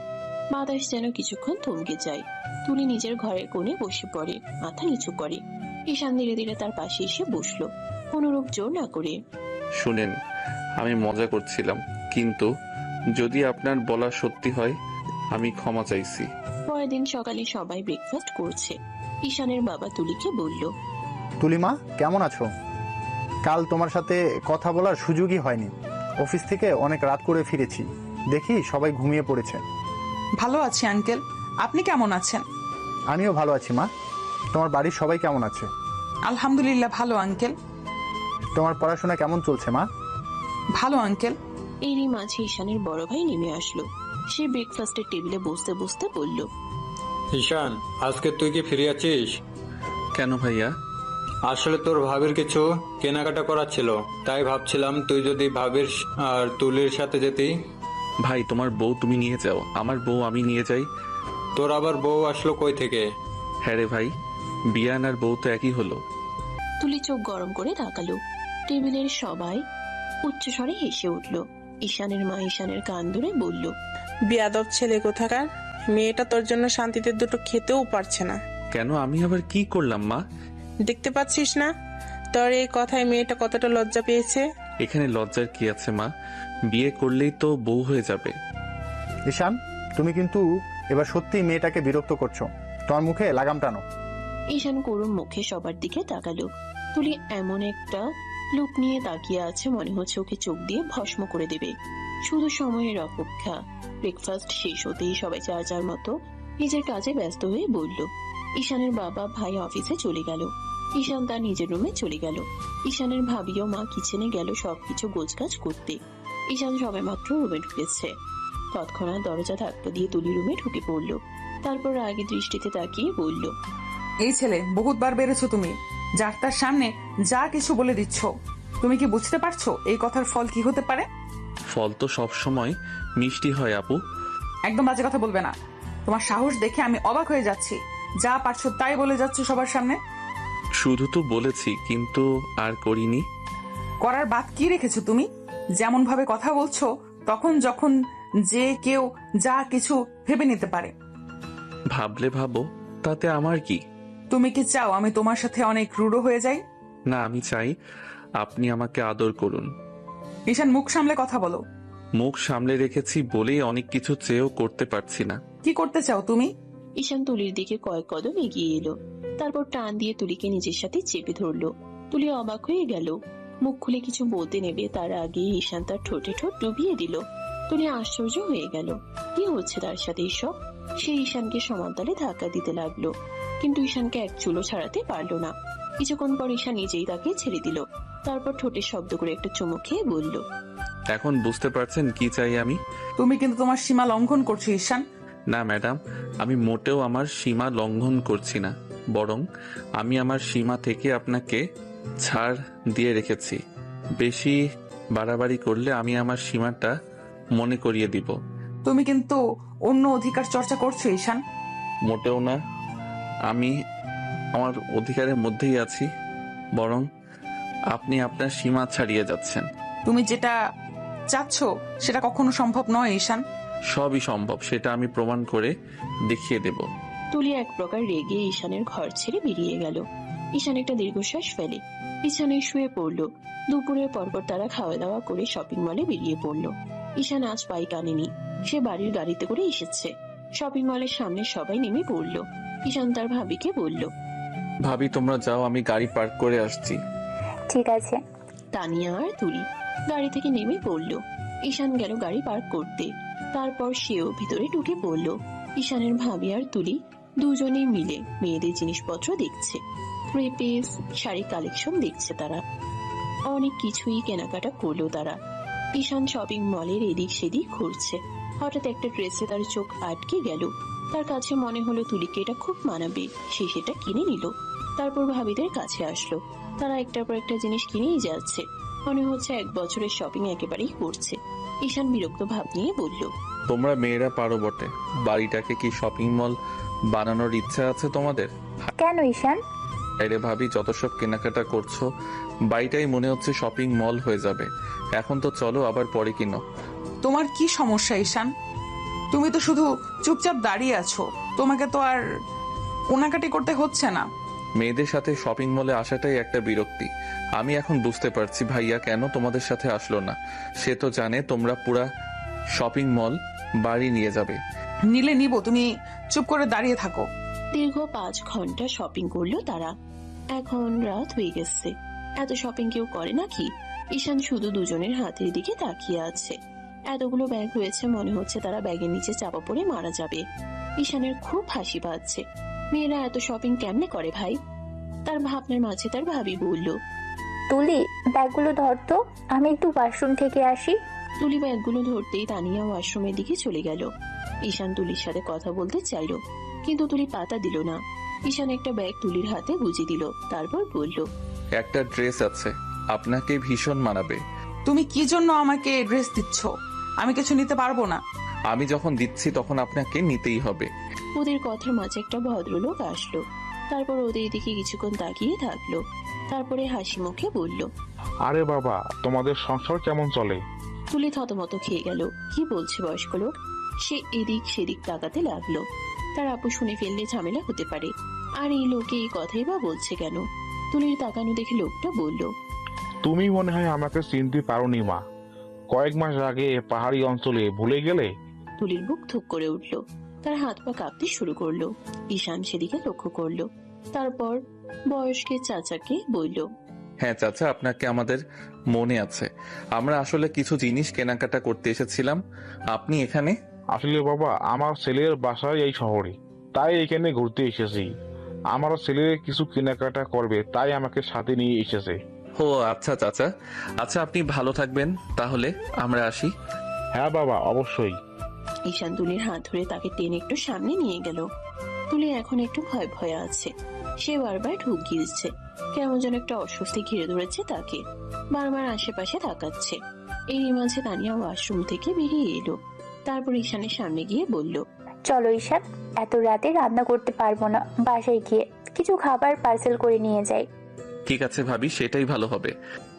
বাতাস যেন কিছুক্ষণ থমকে যায়। তুলি নিজের ঘরের কোণে বসে পড়ে, মাথা নিচু করে। ঈশান ধীরে ধীরে তার পাশে এসে বসলো, কোনরূপ জোর না করে। শুনেন, আমি মজা করছিলাম, কিন্তু যদি আপনার বলা সত্যি হয়, আমি ক্ষমা চাইছি। পরের দিন সকালে সবাই ব্রেকফাস্ট করছে। ঈশানের বাবা তুলিকে বলল, তুলিমা, কেমন আছো? কাল তোমার সাথে কথা বলার সুযোগই হয়নি। অফিস থেকে অনেক রাত করে ফিরেছি, দেখি সবাই ঘুমিয়ে পড়েছে। ভালো আছি আঙ্কেল, আপনি কেমন আছেন? আমিও ভালো আছি মা। তোমার বাড়ির সবাই কেমন আছে? আলহামদুলিল্লাহ ভালো আঙ্কেল। তোমার পড়াশোনা কেমন চলছে মা? ভালো আঙ্কেল। এরই মাঝে ঈশানের বড় ভাই নেমে আসলো। সে ব্রেকফাস্টের টেবিলে বসতে বসতে বলল, ঈশান, আজকে তুই কি ফিরে আছিস? কেন ভাইয়া? আসলে তোর ভাবির কিছু কেনাকাটা করার ছিল, তাই ভাবছিলাম তুই যদি ভাবির আর তুলির সাথে যেতি। ভাই, তোমার বউ তুমি নিয়ে যাও, আমার বউ আমি নিয়ে যাই। তোর আবার বউ আসলো কই থেকে? হ্যাঁ রে ভাই, বিয়ান আর বউ তো একই হলো। তুলি চোখ গরম করে তাকালো। টেবিলের সবাই উচ্চস্বরে হেসে উঠল। ঈশানের মা ঈশানের কান ধরে বলল, বেয়াদব ছেলে কোথাকার, মেয়েটা তোর জন্য শান্তিতে দুটো খেতেও পারছে না। কেন, আমি আবার কি করলাম মা? দেখতে পাচ্ছিস না তোর এই কথায় মেয়েটা কতটা লজ্জা পেয়েছে? এখানে লজ্জার কি আছে মা? বিয়ে করলেই তো বউ হয়ে যাবে। ঈশান, তুমি কিন্তু এবার সত্যি মেয়েটাকে বিরক্ত করছো। তোমার মুখে লাগাম টানো। ঈশান করুণ মুখে সবার দিকে তাকালো। তুলি এমন একটা লুক নিয়ে তাকিয়ে আছে, মনে হচ্ছে ওকে চোখ দিয়ে ভস্ম করে দেবে। শুধু সময়ের অপেক্ষা। ব্রেকফাস্ট শেষ হতেই সবাই যার যার মতো নিজের কাজে ব্যস্ত হয়ে বলল। ঈশানের বাবা ভাই অফিসে চলে গেল। ঈশান তার নিজের রুমে চলে গেল। ঈশানের ভাবিও মা কিচেনে গেল সবকিছু গোছগাছ করতে। ঈশান সবে মাত্র রুমে ঢুকেছে। তৎক্ষণাৎ দরজা ধাক্কা দিয়ে তুলি রুমে ঢুকে পড়ল। তারপর আগে দৃষ্টিতে তাকিয়ে বলল, এই ছেলে বহুতবার বেড়েছো তুমি, যার তার সামনে যা কিছু বলে দিচ্ছ। তুমি কি বুঝতে পারছো এই কথার ফল কি হতে পারে? ফল তো সব সময় মিষ্টি হয় আপু। একদম বাজে কথা বলবে না। তোমার সাহস দেখে আমি অবাক হয়ে যাচ্ছি। যা পারছো তাই বলে যাচ্ছ সবার সামনে। শুধু তো বলেছি, কিন্তু আর করিনি। করার বাদ কি রেখেছো তুমি? যেমন ভাবে কথা বলছো তখন যখন যে কেউ যা কিছু ভেবে নিতে পারে। ভাবলে ভাবো, তাতে আমার কি? তুমি কি চাও আমি তোমার সাথে অনেক রূঢ় হয়ে যাই? না, আমি চাই আপনি আমাকে আদর করুন। ঈশান, মুখ সামলে কথা বলো। মুখ সামলে রেখেছি বলেই অনেক কিছু চেয়েও করতে পারছি না। কি করতে চাও তুমি? ঈশান তুলির দিকে কয়েক কদম এগিয়ে এলো। তারপর টান দিয়ে তুলিকে নিজের সাথে চেপে ধরলো। তুলি অবাক হয়ে গেল। মুখ খুলে কিছু বলতে নেবে তার আগে ঈশান তার ঠোঁটে ঠোঁট ডুবিয়ে দিল। তুলি আশ্চর্য হয়ে গেল, কি হচ্ছে তার সাথে এসব। সে ঈশানকে সমানতালে ধাক্কা দিতে লাগলো, কিন্তু ঈশানকে এক চুলো ছাড়াতে পারলো না। কিছুক্ষণ পর ঈশান নিজেই তাকে ছেড়ে দিল। তারপর ঠোঁটে শব্দ করে একটা চুমু খেয়ে বলল, এখন বুঝতে পারছেন কি চাই আমি? তুমি কিন্তু তোমার সীমা লঙ্ঘন করছো ঈশান। না ম্যাডাম, আমি মোটেও আমার সীমা লঙ্ঘন করছি না, বরং আমি আমার সীমা থেকে আপনাকে ছাড় দিয়ে রেখেছি। বেশি বাড়াবাড়ি করলে আমি আমার সীমাটা মনে করিয়ে দিব। তুমি কিন্তু অন্য অধিকার চর্চা করছো ঈশান। মোটেও না, আমি আমার অধিকারের মধ্যেই আছি, বরং আপনি আপনার সীমা ছাড়িয়ে যাচ্ছেন। তুমি যেটা চাচ্ছ সেটা কখনো সম্ভব নয় ঈশান। সবই সম্ভব, সেটা আমি প্রমাণ করে দেখিয়ে দেব। তুলি এক প্রকার রেগে ঈশানের ঘর ছেড়ে বেরিয়ে গেল। ঈশান একটা দীর্ঘশ্বাস ফেলে বিছানায় শুয়ে পড়ল। দুপুরের পরপর তারা খাওয়া দাওয়া করে শপিং মলে বেরিয়ে পড়ল। ঈশান আজ বাইক আনেনি, সে বাড়ির গাড়িতে করে এসেছে। শপিং মলের সামনে সবাই নেমে পড়ল। ঈশান তার ভাবিকে বলল, ভাবি তোমরা যাও, আমি গাড়ি পার্ক করে আসছি। ঠিক আছে। তানিয়া আর তুলি গাড়ি থেকে নেমে পড়ল। ঈশান গেল গাড়ি পার্ক করতে। তারপর সেও ভিতরে ঢুকে পড়ল। ঈশানের ভাবি আর তুলি দুজনেই মিলে মেয়েদের জিনিসপত্র দেখছে। থ্রি পিস শাড়ি কালেকশন দেখছে তারা। অনেক কিছুই কেনাকাটা করলো তারা। ঈশান শপিং মলের এদিক সেদিক ঘুরছে। হঠাৎ একটা ড্রেসে তার চোখ আটকে গেল। তার কাছে মনে হলো তুলিকে এটা খুব মানাবে, সে সেটা কিনে নিল। তারপর ভাবিদের কাছে আসলো। তারা একটার পর একটা জিনিস কিনেই যাচ্ছে। মনে হচ্ছে এক বছরের শপিং একেবারেই করছে। ঈশান বিরক্ত ভাব নিয়ে বলল, তোমরা মেয়েরা পারো বটে, বাড়িটাকে কি শপিং মল বানানোর ইচ্ছা আছে তোমাদের? কেন ঈশান? আরে ভাবি, যত সব কেনাকাটা করছো বাড়িটাই মনে হচ্ছে শপিং মল হয়ে যাবে। এখন তো চলো, আবার পরে কিনো। তোমার কি সমস্যা ঈশান? তুমি তো শুধু চুপচাপ দাঁড়িয়ে আছো, তোমাকে তো আর কোনাকাটি করতে হচ্ছে না। মেয়েদের সাথে শপিং মলে আসাটাই একটা বিরক্তি। আমি এখন বুঝতে পারছি ভাইয়া কেন তোমাদের সাথে আসলো না। সে তো জানে তোমরা পুরা শপিং মল বাড়ি নিয়ে যাবে। নিলে নিব, তুমি চুপ করে দাঁড়িয়ে থাকো। দীর্ঘ 5 ঘন্টা শপিং করলো তারা। এখন রাত হয়ে গেছে। এত শপিং কেউ করে নাকি? ঈশান শুধু দুজনের হাতের দিকে তাকিয়ে আছে। এতগুলো ব্যাগ রয়েছে, মনে হচ্ছে তারা ব্যাগের নিচে চাপা পড়ে মারা যাবে। ঈশানের খুব হাসি পাচ্ছে। মেয়েরা এত শপিং কেমনে করে ভাই? তার ভাবনার মাঝে তার ভাবি বলল, তুলি, ব্যাগগুলো ধর তো, আমি একটু ওয়াশরুম থেকে আসি। তুলি ব্যাগগুলো ধরতেই তানিয়া ওয়াশরুমের দিকে চলে গেল। ঈশান তুলির সাথে কথা বলতে চাইল, কিন্তু তুলি পাতা দিল না। ঈশান একটা ব্যাগ তুলির হাতে গুঁজে দিল, তারপর বলল, একটা ড্রেস আছে, আপনাকে ভীষণ মানাবে। তুমি কি জন্য আমাকে ড্রেস দিচ্ছ? আমি কিছু নিতে পারবো না। আমি যখন দিচ্ছি তখন আপনাকে নিতেই হবে। ওদের কথার মাঝে একটা ভদ্রলোক আসলো। তারপর ওদের দিকে কিছুক্ষণ তাকিয়ে থাকলো। তারপরে হাসি মুখে বলল, আরে বাবা, তোমাদের সংসার কেমন চলে? তুলি থতমত খেয়ে গেল। কি বলছে বয়স্ক লোক? সে এদিক সেদিক তাকাতে লাগলো। তার আপু শুনে ফেললে ঝামেলা হতে পারে। আর এই লোকে এই কথাই বা বলছে কেন? তুলির তাকানো দেখে লোকটা বলল, তুমি মনে হয় আমাকে চিনতে পারোনি মা। কয়েক মাস আগে পাহাড়ি অঞ্চলে ভুলে গেলে? তুলির বুক ধুক করে উঠল। তার হাত পা কাঁপতে শুরু করলো। ঈশান সেদিকে লক্ষ্য করলো। তারপর বয়স্কের চাচাকে বলল, হ্যাঁ চাচা, আপনাকে আমাদের মনে আছে। আমরা আসলে কিছু জিনিস কেনাকাটা করতে এসেছিলাম। আপনি এখানে? আসলে বাবা, আমার ছেলের বাসায় এই শহরে, তাই এখানে ঘুরতে এসেছি। আমার ছেলে কিছু কেনাকাটা করবে, তাই আমাকে সাথে নিয়ে এসেছে। ও আচ্ছা চাচা, আচ্ছা আপনি ভালো থাকবেন, তাহলে আমরা আসি। হ্যাঁ বাবা, অবশ্যই। ঈশান তুলির হাত ধরে তাকে টেনে একটু সামনে নিয়ে গেল। তুলি এখন একটু ভয় ভয়ে আছে। সে বারবার ঢুক গিয়েছে, কেমন যেন একটা অস্বস্তি ঘিরে ধরেছে তাকে। বারবার আশেপাশে তাকাচ্ছে। এরই মাঝে তানিয়া ওয়াশরুম থেকে বেরিয়ে এলো। তারপর ঈশানের সামনে গিয়ে বলল, চলো ঈশান, এত রাতে রান্না করতে পারবো না, বাসায় গিয়ে কিছু খাবার পার্সেল করে নিয়ে যাই। ঠিক আছে ভাবি, সেটাই ভালো হবে।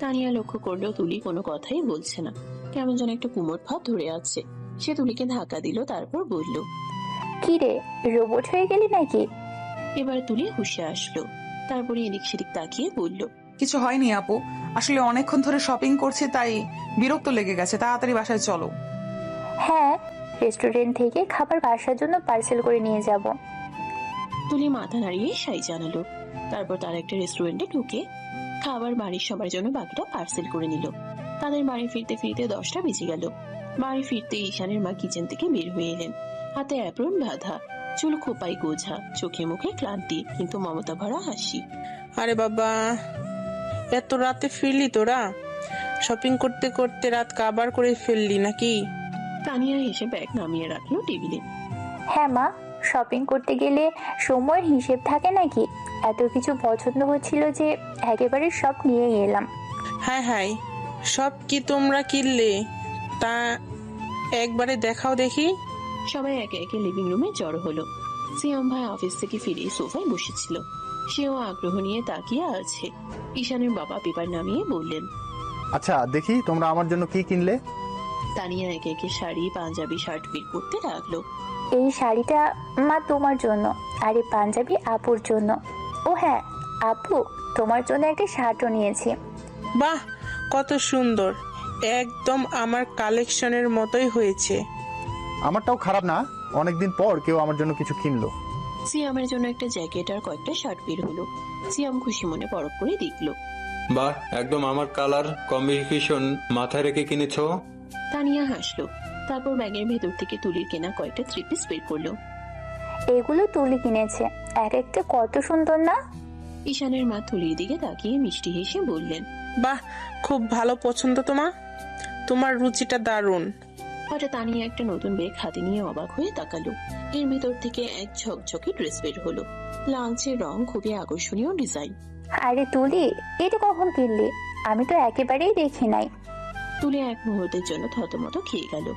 তানিয়া লক্ষ্য করলো তুলি কোনো কথাই বলছে না, কেমন যেন একটা কুমোট ভাব ধরে আছে। সে তুলিকে ধাক্কা দিল, তারপর বলল, কি রে, রোবট হয়ে গেলি নাকি? এবার তুলি হুঁশে আসলো। তারপরে এদিক সেদিক তাকিয়ে বলল, কিছু হয়নি আপু, আসলে অনেকক্ষণ ধরে শপিং করছি তাই বিরক্ত লেগে গেছে, তাড়াতাড়ি বাসায় চলো। হ্যাঁ, রেস্টুরেন্ট থেকে খাবার বাসার জন্য পার্সেল করে নিয়ে যাব। তুলি মাথা নাড়িয়ে সাই জানালো। তারপর তার একটা রেস্টুরেন্টে ঢুকে খাবার বাড়ির সবার জন্য বাকিটা পার্সেল করে নিল। তাদের বাড়ি ফিরতে ফিরতে 10টা বেজে গেল। বাড়ি ফিরতে ঈশানের মা কিচেন থেকে বের হয়ে এলেন। হাতে অ্যাপ্রন বাঁধা, চুল খোপাই গোঝা, চোখে মুখে ক্লান্তি কিন্তু মমতা ভরা হাসি। আরে বাবা, এত রাতে ফিরলি তোরা? শপিং করতে করতে রাত কাবার করে ফেললি নাকি? তানিয়া হেসে ব্যাগ নামিয়ে রাখলো টেবিলে। হ্যাঁ মা, শপিং করতে গেলে সময়ের হিসেব থাকে নাকি? এত কিছু পছন্দ হচ্ছিল যে একেবারে সব নিয়ে এলাম। হাই হাই, সব কি তোমরা কিনলে? তা একবারে দেখাও দেখি। সবাই একে একে লিভিং রুমে জড়ো হলো। সিয়াম ভাই অফিস থেকে ফিরে সোফায় বসেছিল। সেও আগ্রহ নিয়ে তাকিয়ে আছে। ঈশানের বাবা পেপার নামিয়ে বললেন, আচ্ছা দেখি তোমরা আমার জন্য কি কিনলে। তানিয়া একে একে শাড়ি, পাঞ্জাবি, শার্ট বের করতে লাগলো। এই শাড়িটা মা তোমার জন্য, আর এই পাঞ্জাবি আপুর জন্য। ও হ্যাঁ আপু, তোমার জন্য একটা শার্টও নিয়েছি। বাহ, কত সুন্দর, একদম আমার কালেকশনের মতোই হয়েছে। আমারটাও খারাপ না, অনেকদিন পর কেউ আমার জন্য কিছু কিনলো। সিয়ামের জন্য একটা জ্যাকেট আর কয়েকটা শার্ট বের হলো। সিয়াম খুশি মনে পরখ করে দেখলো। বাহ, একদম আমার কালার কম্বিনেশন মাথায় রেখে কিনেছো। তানিয়া হাসলো। তারপর ব্যাগের ভেতর থেকে তুলির কেনা কয়েকটা থ্রি পিস বের করলো। এগুলো তুলি কিনেছে, এক একটা কত সুন্দর না? ঈশানের মা তুলির দিকে তাকিয়ে মিষ্টি হেসে বললেন, বাহ, খুব ভালো পছন্দ তোমার রুচিটা দারুণ। হঠাৎ তানিয়া একটা নতুন ব্যাগ হাতে নিয়ে অবাক হয়ে তাকালো। এর ভেতর থেকে এক ঝকঝকে ড্রেস বের হলো। লালচে রং, খুবই আকর্ষণীয় ডিজাইন। আরে তুলি, এটা কখন কিনলি? আমি তো একেবারেই দেখি নাই। তুলি এক মুহূর্তের জন্য থতমত খেয়ে গেল।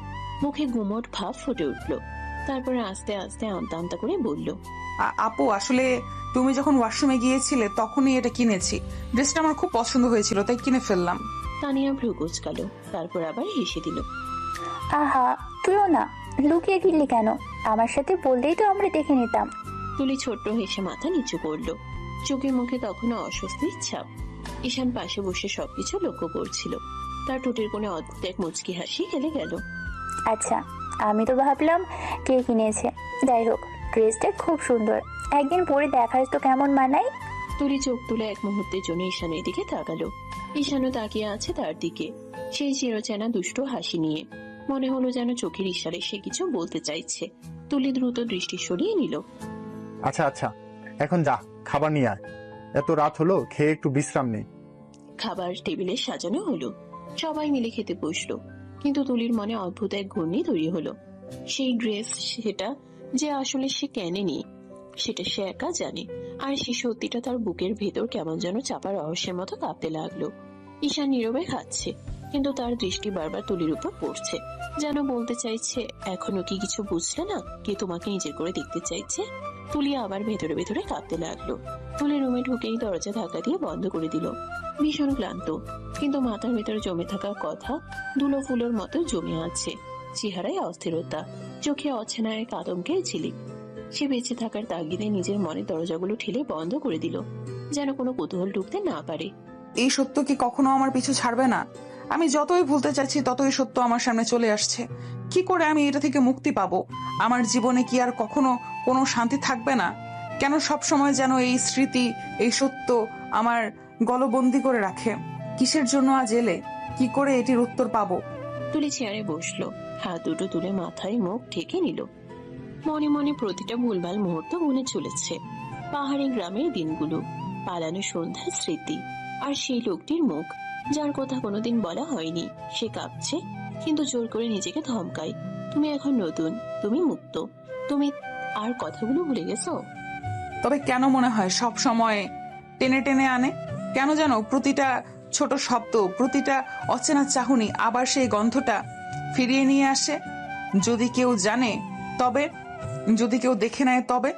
মুখে গুমট ভাব ফুটে উঠলো। তারপরে আস্তে আস্তে আমতা আমতা করে বলল, আপু আসলে তুমি যখন ওয়াশরুমে গিয়েছিলে তখনই এটা কিনেছি। ড্রেসটা আমার খুব পছন্দ হয়েছিল তাই কিনে ফেললাম। তানিয়া ভ্রু কুঁচকালো, তারপর আবার হেসে দিল। আহা, তুইও না, লুকিয়ে কিনলি কেন? আমার সাথে বললেই তো আমরা দেখে নিতাম। তুলি ছোট্ট হেসে মাথা নিচু করলো। চোখে মুখে তখনও অস্বস্তির ছাপ। ঈশান পাশে বসে সবকিছু লক্ষ্য করছিল। তার ঠোঁটের কোণে অদ্ভুত এক মুচকি হাসি খেলে গেল। আচ্ছা, আমি তো ভাবলাম কে কিনেছে। যাই হোক, ড্রেসটা খুব সুন্দর, একদিন পরে দেখাস তো কেমন মানায়। তুলি চোখ তুলে এক মুহূর্তের জন্য ঈশানের দিকে তাকালো। ঈশানও তাকিয়ে আছে তার দিকে, সেই চিরচেনা দুষ্ট হাসি নিয়ে। মনে হলো যেন চোখের ইশারে সে কিছু বলতে চাইছে। তুলি দ্রুত দৃষ্টি সরিয়ে নিল। আচ্ছা আচ্ছা, এখন যা, খাবার নিয়ে আয়। এত রাত হলো, খেয়ে একটু বিশ্রাম নেই। খাবার টেবিলে সাজানো হলো। সবাই মিলে খেতে বসলো। কিন্তু তুলির মনে অদ্ভুত এক ঘূর্ণি তৈরি হলো। সেই ড্রেস, সেটা যে আসলে সে কেনেনি, সেটা সে একা জানে। আর সেই সত্যিটা তার বুকের ভেতর কেমন যেন চাপা রহস্যের মতো কাঁপতে লাগলো। ঈশান নীরবে খাচ্ছে, কিন্তু তার দৃষ্টি বারবার তুলির উপর পড়ছে, যেন বলতে চাইছে, এখনো কি কিছু বুঝলে না? কে তোমাকে নিজের করে দেখতে চাইছে? তুলি আবার ভেতরে ভেতরে কাঁপতে লাগলো। তুলি রুমে ঢুকেই দরজা ধাক্কা দিয়ে বন্ধ করে দিল। ভীষণ ক্লান্ত, কিন্তু মাথার ভেতরে জমে থাকা কথা ধুলো ফুলোর মতো জমে আছে। চেহারায় অস্থিরতা, চোখে অচেনা এক আতঙ্কের ঝিলিক। সে বেঁচে থাকার তাগিদে নিজের মনে দরজাগুলো ঠেলে বন্ধ করে দিল, যেন কোনো কৌতূহল ঢুকতে না পারে। এই সত্য কি কখনো আমার পিছু ছাড়বে না? আমি যতই ভুলতে চাইছি ততই সত্য আমার সামনে চলে আসছে। কি করে আমি এটা থেকে মুক্তি পাবো? আমার জীবনে কি আর কখনো কোনো শান্তি থাকবে না? কেন সব সময় যেন এই স্মৃতি, এই সত্য আমার গলবন্দি করে রাখে? কিসের জন্য আজ এলে? কি করে এটির উত্তর পাবো? তুলি চেয়ারে বসলো, হাত দুটো তুলে মাথায় মুখ ঢেকে নিল। মনে মনে প্রতিটা ভুলভাল মুহূর্ত গুনে চলেছে। পাহাড়ি গ্রামের দিনগুলো, পালানো সন্ধ্যার স্মৃতি, আর সেই লোকটির মুখ যার কথা কোনোদিন বলা হয়নি। সে কাঁপছে, কিন্তু জোর করে নিজেকে ধমকায়, তুমি এখন নতুন, তুমি মুক্ত। তুমি আর কথাগুলো ভুলে গেছো? তবে কেন মনে হয় সব সময় টেনে টেনে আনে? কেন যেন প্রতিটা ছোট শব্দ, প্রতিটা অচেনা চাহনি আবার সেই গন্ধটা ফিরিয়ে নিয়ে আসে? যদি কেউ জানে তবে, যদি কেউ দেখে নেয় তবে?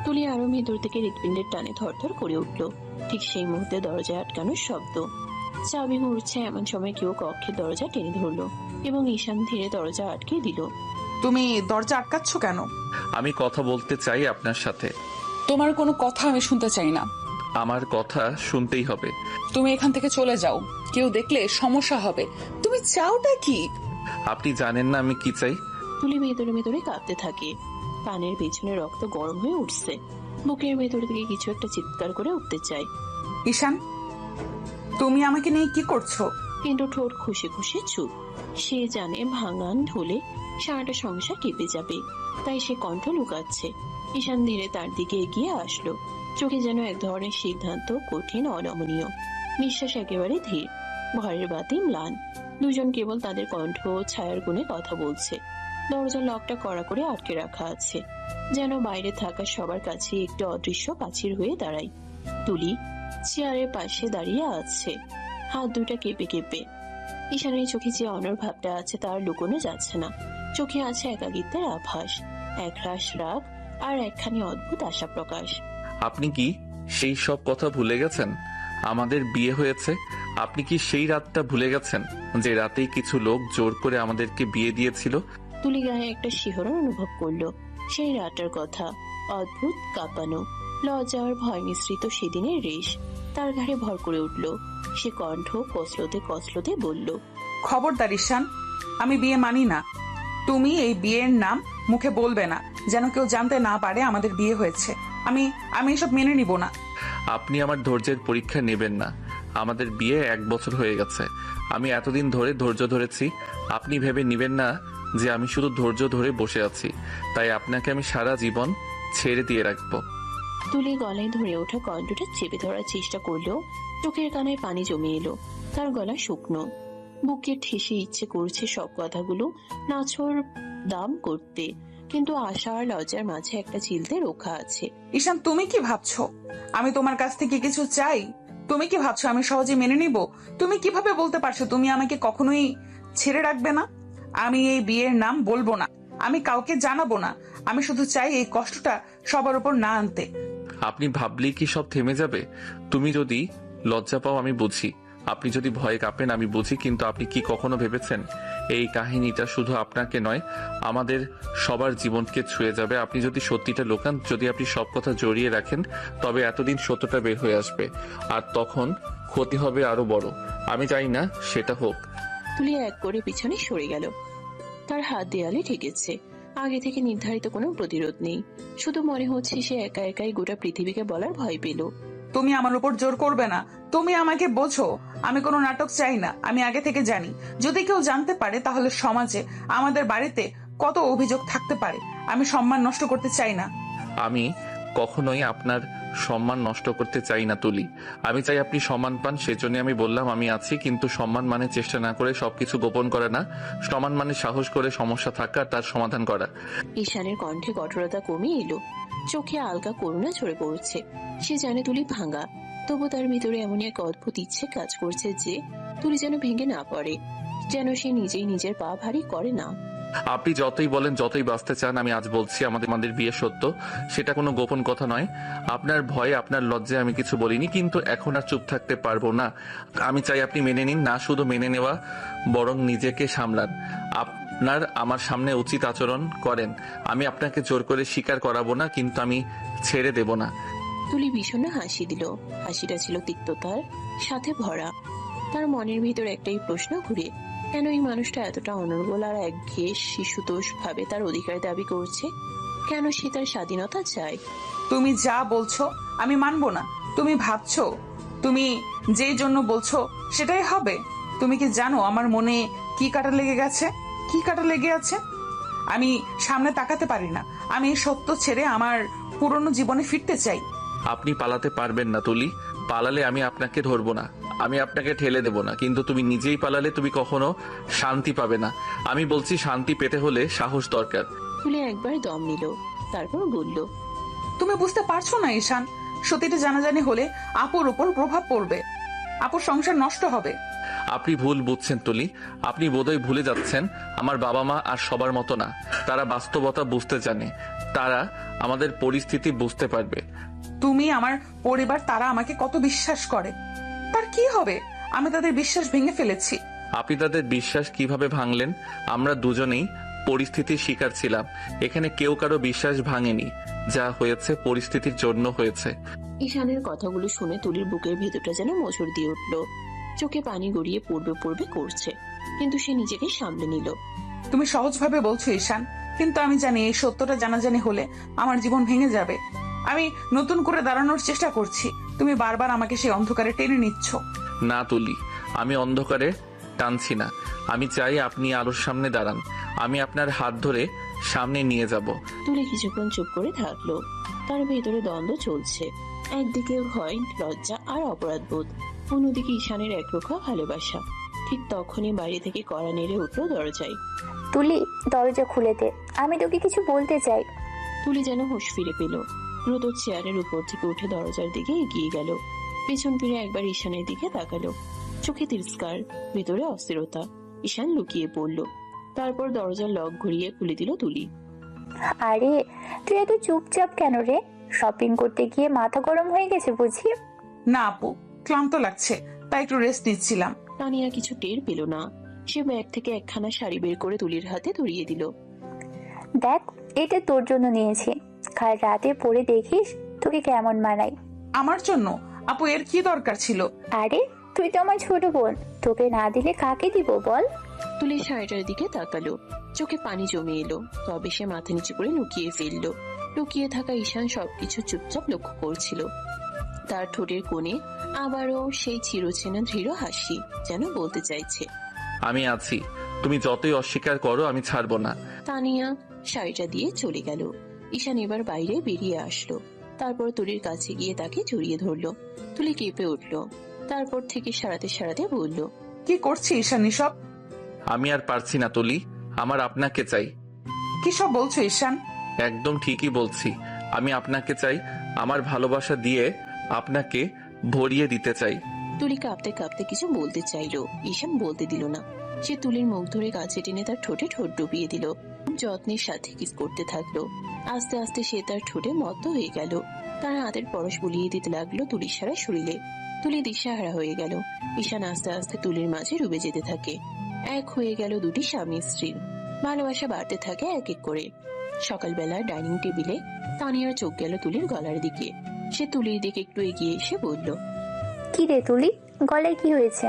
তুলি আরো ভেতর থেকে হৃৎপিণ্ডের টানে থরথর করে উঠল। ঠিক সেই মুহূর্তে দরজায় আটকানোর শব্দ। চাবি ঘুরছে এমন সময় কেউ কক্ষের দরজা টেনে ধরলো এবং ঈশান ধীরে দরজা আটকে দিল। তুমি দরজা আটকাচ্ছ কেন? আমি কথা বলতে চাই আপনার সাথে। তোমার কোনো কথা আমি শুনতে চাই না। আমার কথা শুনতেই হবে। তুমি এখান থেকে চলে যাও, কেউ দেখলে সমস্যা হবে। তুমি চাওটা কি? আপনি জানেন না আমি কি চাই। তুলি ভেতরে ভেতরে কাঁপতে থাকে। কানের পেছনে রক্ত গরম হয়ে উঠছে। বুকের ভেতর থেকে কিছু একটা চিৎকার করে উঠতে চায়। ঈশান, তুমি আমাকে নিয়ে কি করছো? কিন্তু ঠোঁট খুশি খুশি চুপ। সে জানে ভাঙান ঢোলে সারাটা সংসার কেঁপে যাবে, তাই সে কণ্ঠ লুকাচ্ছে। ঈশান ধীরে তার দিকে এগিয়ে আসলো। চোখে যেন এক ধরনের সিদ্ধান্ত, কঠিন, অনমনীয়। নিঃশ্বাস একেবারে ধীর। ঘরের বাতি ম্লান। দুজন কেবল তাদের কণ্ঠ ও ছায়ার গুণে কথা বলছে। দরজার লকটা কড়া করে আটকে রাখা আছে, যেন বাইরে থাকা সবার কাছে একটি অদৃশ্য প্রাচীর হয়ে দাঁড়ায়। তুলি চেয়ারের পাশে দাঁড়িয়ে আছে, হাত দুটা কেঁপে কেঁপে। ঈশানের চোখে যে অনর ভাবটা আছে তার লুকোনো যাচ্ছে না। চোখে আছে একাকিত্বের আভাস, একরাশ রাগ আর একখানি অদ্ভুত আশা প্রকাশ। আপনি কি সেই সব কথা ভুলে গেছেন? আমাদের বিয়ে হয়েছে। আপনি কি সেই রাতটা ভুলে গেছেন যে রাতেই কিছু লোক জোর করে আমাদেরকে বিয়ে দিয়েছিল? তুলি গায়ে একটা শিহরণ অনুভব করলো। সেই রাতটার কথা, অদ্ভুত, কাঁপানো, লজ্জা আর ভয় মিশ্রিত সেদিনের রেশ তার ঘাড়ে ভর করে উঠল। সে কণ্ঠ কসলতে কসলতে বলল, খবরদার ঈশান, আমি বিয়ে মানি না। তুমি এই বিয়ের নাম মুখে বলবে না, যেন কেউ জানতে না পারে আমাদের বিয়ে হয়েছে। আমি এসব মেনে নিব না। আপনি আমার ধৈর্যের পরীক্ষা নেবেন না। আমাদের বিয়ে 1 বছর হয়ে গেছে। আমি এতদিন ধরে ধৈর্য ধরেছি। আপনি ভেবে নিবেন না যে আমি শুধু ধৈর্য ধরে বসে আছি, তাই আপনাকে আমি সারা জীবন ছেড়ে দিয়ে রাখবো। তুলি গলায় ধরে ওঠা কণ্ঠটা চেপে ধরার চেষ্টা করলেও চোখের কানায় পানি জমে এলো। তার গলা শুকনো, বুকে ঠেসে ইচ্ছে করছে সব কথাগুলো নাছর দাম করতে, কিন্তু আশা আর লজ্জার মাঝে একটা চিলতে রক্ষা আছে। ঈশান, তুমি কি ভাবছো আমি তোমার কাছ থেকে কিছু চাই? তুমি কি ভাবছো আমি সহজে মেনে নিব? তুমি কিভাবে বলতে পারছো তুমি আমাকে কখনোই ছেড়ে রাখবে না? আমি এই বিয়ের নাম বলবো না, আমি কাউকে জানাবো না। আমি শুধু চাই এই কষ্টটা সবার উপর না আনতে। আপনি ভাবলেই কি সব থেমে যাবে? তুমি যদি লজ্জা পাও আমি বুঝি, আপনি যদি ভয়ে কাঁপেন আমি বুঝি, কিন্তু আপনি কি কখনো ভেবেছেন এই কাহিনীটা শুধু আপনাকে নয়, আমাদের সবার জীবনকে ছুঁয়ে যাবে? আপনি যদি সত্যিটা লুকান, যদি আপনি সব কথা জড়িয়ে রাখেন, তবে এতদিন সত্যটা বের হয়ে আসবে, আর তখন ক্ষতি হবে আরো বড়। আমি চাই না সেটা হোক। তুলি এক করে পিছনে সরে গেল। তার হাত দেয়ালে ঠেকেছে। আগে থেকে নির্ধারিত কোনো প্রতিরোধ নেই, শুধু মনে হচ্ছে সে একা একাই গোটা পৃথিবীকে বলার ভয় পেল। তুমি আমার উপর জোর করবে না। তুমি আমাকে বোঝো, আমি কোনো নাটক চাই না। আমি আগে থেকে জানি যদি কেউ জানতে পারে তাহলে সমাজে, আমাদের বাড়িতে কত অভিযোগ থাকতে পারে। আমি সম্মান নষ্ট করতে চাই না। আমি কখনোই আপনার সম্মান নষ্ট করতে চাই না তুলি। আমি চাই আপনি সম্মান পান, সেজন্য আমি বললাম আমি আছি। কিন্তু সম্মান মানে চেষ্টা না করে সবকিছু গোপন করা না, সম্মান মানে সাহস করে সমস্যা থাকা আর তার সমাধান করা। ঈশানের কণ্ঠে কঠোরতা কমে এলো, চোখে আলগা করুণা ঝরে পড়ছে। সে জানে তুলি ভাঙা, তবু তার ভিতরে এমনই এক অদ্ভুত ইচ্ছে কাজ করছে যে তুলি যেন ভেঙে না পড়ে, যেন সে নিজেই নিজের পা ভারী করে না। আপনি যতই বলেন, যতই বাঁচতে চান, আমি আজ বলছি আমাদের বিয়ে সত্য। সেটা কোনো গোপন কথা নয়। আপনার ভয়ে, আপনার লজ্জায় আমি কিছু বলিনি, কিন্তু এখন আর চুপ থাকতে পারবো না। আমি চাই আপনি মেনে নিন, না শুধু মেনে নেওয়া, বরং নিজেকে সামলান। আপনার আমার সামনে উচিত আচরণ করেন। আমি আপনাকে জোর করে স্বীকার করাবো না, কিন্তু আমি ছেড়ে দেব না। তুলি বিষণ্ণ হাসি দিল। হাসিটা ছিল তিক্ততার সাথে ভরা। তার মনের ভিতর একটাই প্রশ্ন ঘুরে, কেন এই মানুষটা এতটা অনর্গল আর একঘেয়ে শিশুতোষ ভাবে তার অধিকার দাবি করছে? কেন সে তার স্বাধীনতা চায়? তুমি যা বলছো আমি মানবো না। তুমি ভাবছো তুমি যেই জন্য বলছো সেটাই হবে? তুমি কি জানো আমার মনে কি কাটা লেগে গেছে, কি কাটা লেগে আছে? আমি সামনে তাকাতে পারি না। আমি এই সত্য ছেড়ে আমার পুরনো জীবনে ফিরতে চাই। আপনি পালাতে পারবেন না তুলি। পালালে আমি আপনাকে ধরবো না, আমি আপনাকে ঠেলে দেব না, কিন্তু তুমি নিজেই পালালে তুমি কখনো শান্তি পাবে না। আমি বলছি শান্তি পেতে হলে সাহস দরকার। তুলি একবার দম নিল, তারপর বলল, তুমি বুঝতে পারছো না ঈশান, সত্যিটা জানাজানি হলে আপুর উপর প্রভাব পড়বে, আপুর সংসার নষ্ট হবে। আপনি ভুল বুঝছেন তুলি। আপনি বোধহয় ভুলে যাচ্ছেন আমার বাবা মা আর সবার মতো না। তারা বাস্তবতা বুঝতে জানে, তারা আমাদের পরিস্থিতি বুঝতে পারবে। তুমি, আমার পরিবার, তারা আমাকে কত বিশ্বাস করে, তার কি হবে? আমি তাদের বিশ্বাস ভেঙে ফেলেছি। আপনি তাদের বিশ্বাস কিভাবে ভাঙলেন? আমরা দুজনেই পরিস্থিতির শিকার ছিলাম। এখানে কেউ কারো বিশ্বাস ভাঙেনি। যা হয়েছে পরিস্থিতির জন্য হয়েছে। ঈশানের কথাগুলো শুনে তুলির বুকের ভেতরটা যেন মোচড় দিয়ে উঠল। চোখে পানি গড়িয়ে পড়বে পড়বে করছে, কিন্তু সে নিজেকে সামলে নিল। তুমি সহজভাবে বলছো ঈশান, কিন্তু আমি জানি এই সত্যটা জানাজানি হলে আমার জীবন ভেঙে যাবে। আমি নতুন করে দাঁড়ানোর চেষ্টা করছি, তুমি বারবার আমাকে সেই অন্ধকারে টেনে নিচ্ছ। না তুলি, আমি অন্ধকারে টানছি না। আমি চাই আপনি আলোর সামনে দাঁড়ান। আমি আপনার হাত ধরে সামনে নিয়ে যাব। তুলি কিছুক্ষণ চুপ করে থাকলো। তার ভেতরে দ্বন্দ্ব চলছে, একদিকে ভয়, লজ্জা আর অপরাধবোধ, অন্যদিকে ঈশানের একরোখা ভালোবাসা। ঠিক তখনই বাইরে থেকে কড়া নেড়ে উঠলো দরজায়। তুলি, দরজা খুলে দে, আমি তোকে কিছু বলতে চাই। তুলি যেন হুঁশ ফিরে পেল, দ্রুত চেয়ারের উপর থেকে উঠে দরজার দিকে এগিয়ে গেল। পেছন ফিরে একবার ঈশানের দিকে তাকালো, চোখে তিরস্কার, ভেতরে অস্থিরতা। ঈশান লুকিয়ে পড়ল, তারপর দরজার লক ঘুরিয়ে খুলে দিল তুলি। আরে তুই এত চুপচাপ কেন রে? শপিং করতে গিয়ে মাথা গরম হয়ে গেছে বুঝি? না আপু, ক্লান্ত লাগছে, তাই একটু রেস্ট নিচ্ছিলাম। তানিয়া কিছু টের পেল না। সে ব্যাগ থেকে একখানা শাড়ি বের করে তুলির হাতে ধরিয়ে দিল। দেখ, এটা তোর জন্য নিয়েছি, কাল রাতে পরে দেখিস তোকে কেমন মানাই। আমার জন্য? আপু, এর কি দরকার ছিল? আরে তুই তো আমার ছোট বোন, তোকে না দিলে কাকে দিব বল? তুলি শাড়িটার দিকে তাকালো, চোখে পানি জমে এলো, তবে সে মাথা নিচু করে লুকিয়ে ফেললো। লুকিয়ে থাকা ঈশান সবকিছু চুপচাপ লক্ষ্য করছিল। তার ঠোঁটের কোণে আবারও সেই চিরচেনা দৃঢ় হাসি, যেন বলতে চাইছে, আমি আছি, তুমি যতই অস্বীকার করো আমি ছাড়বো না। তানিয়া শাড়িটা দিয়ে চলে গেল। ঈশান এবার বাইরে বেরিয়ে আসলো, তারপর তুলির কাছে গিয়ে তাকে জড়িয়ে ধরলো। তুলি কেঁপে উঠলো, তারপর থেকে সারাতে সারাতে বলল, কি করছি ঈশান এসব? আমি আর পারছি না তুলি, আমার আপনাকে চাই। কি সব বলছো ঈশান? একদম ঠিকই বলছি, আমি আপনাকে চাই। আমার ভালোবাসা দিয়ে আপনাকে ভরিয়ে দিতে চাই। তুলি কাঁপতে কাঁপতে কিছু বলতে চাইলো, ঈশান বলতে দিল না। সে তুলির মুখ ধরে কাছে টেনে তার ঠোঁটে ঠোঁট ডুবিয়ে দিল, যত্নের সাথে কিস করতে থাকলো। আস্তে আস্তে সে তার ঠোঁটে মত্ত হয়ে গেল। তার হাতের পরশ বুলিয়ে দিতে লাগলো তুলির সারা শরীরে। তুলি দিশাহারা হয়ে গেল। ঈশান আস্তে আস্তে তুলির মাঝে ডুবে যেতে থাকে। এক হয়ে গেল দুটি স্বামী স্ত্রীর। ভালোবাসা বাড়তে থাকে এক এক করে। সকালবেলা ডাইনিং টেবিলে তানিয়ার চোখ গেল তুলির গলার দিকে। সে তুলির দিকে একটু এগিয়ে এসে বলল, কি রে তুলি, গলায় কি হয়েছে?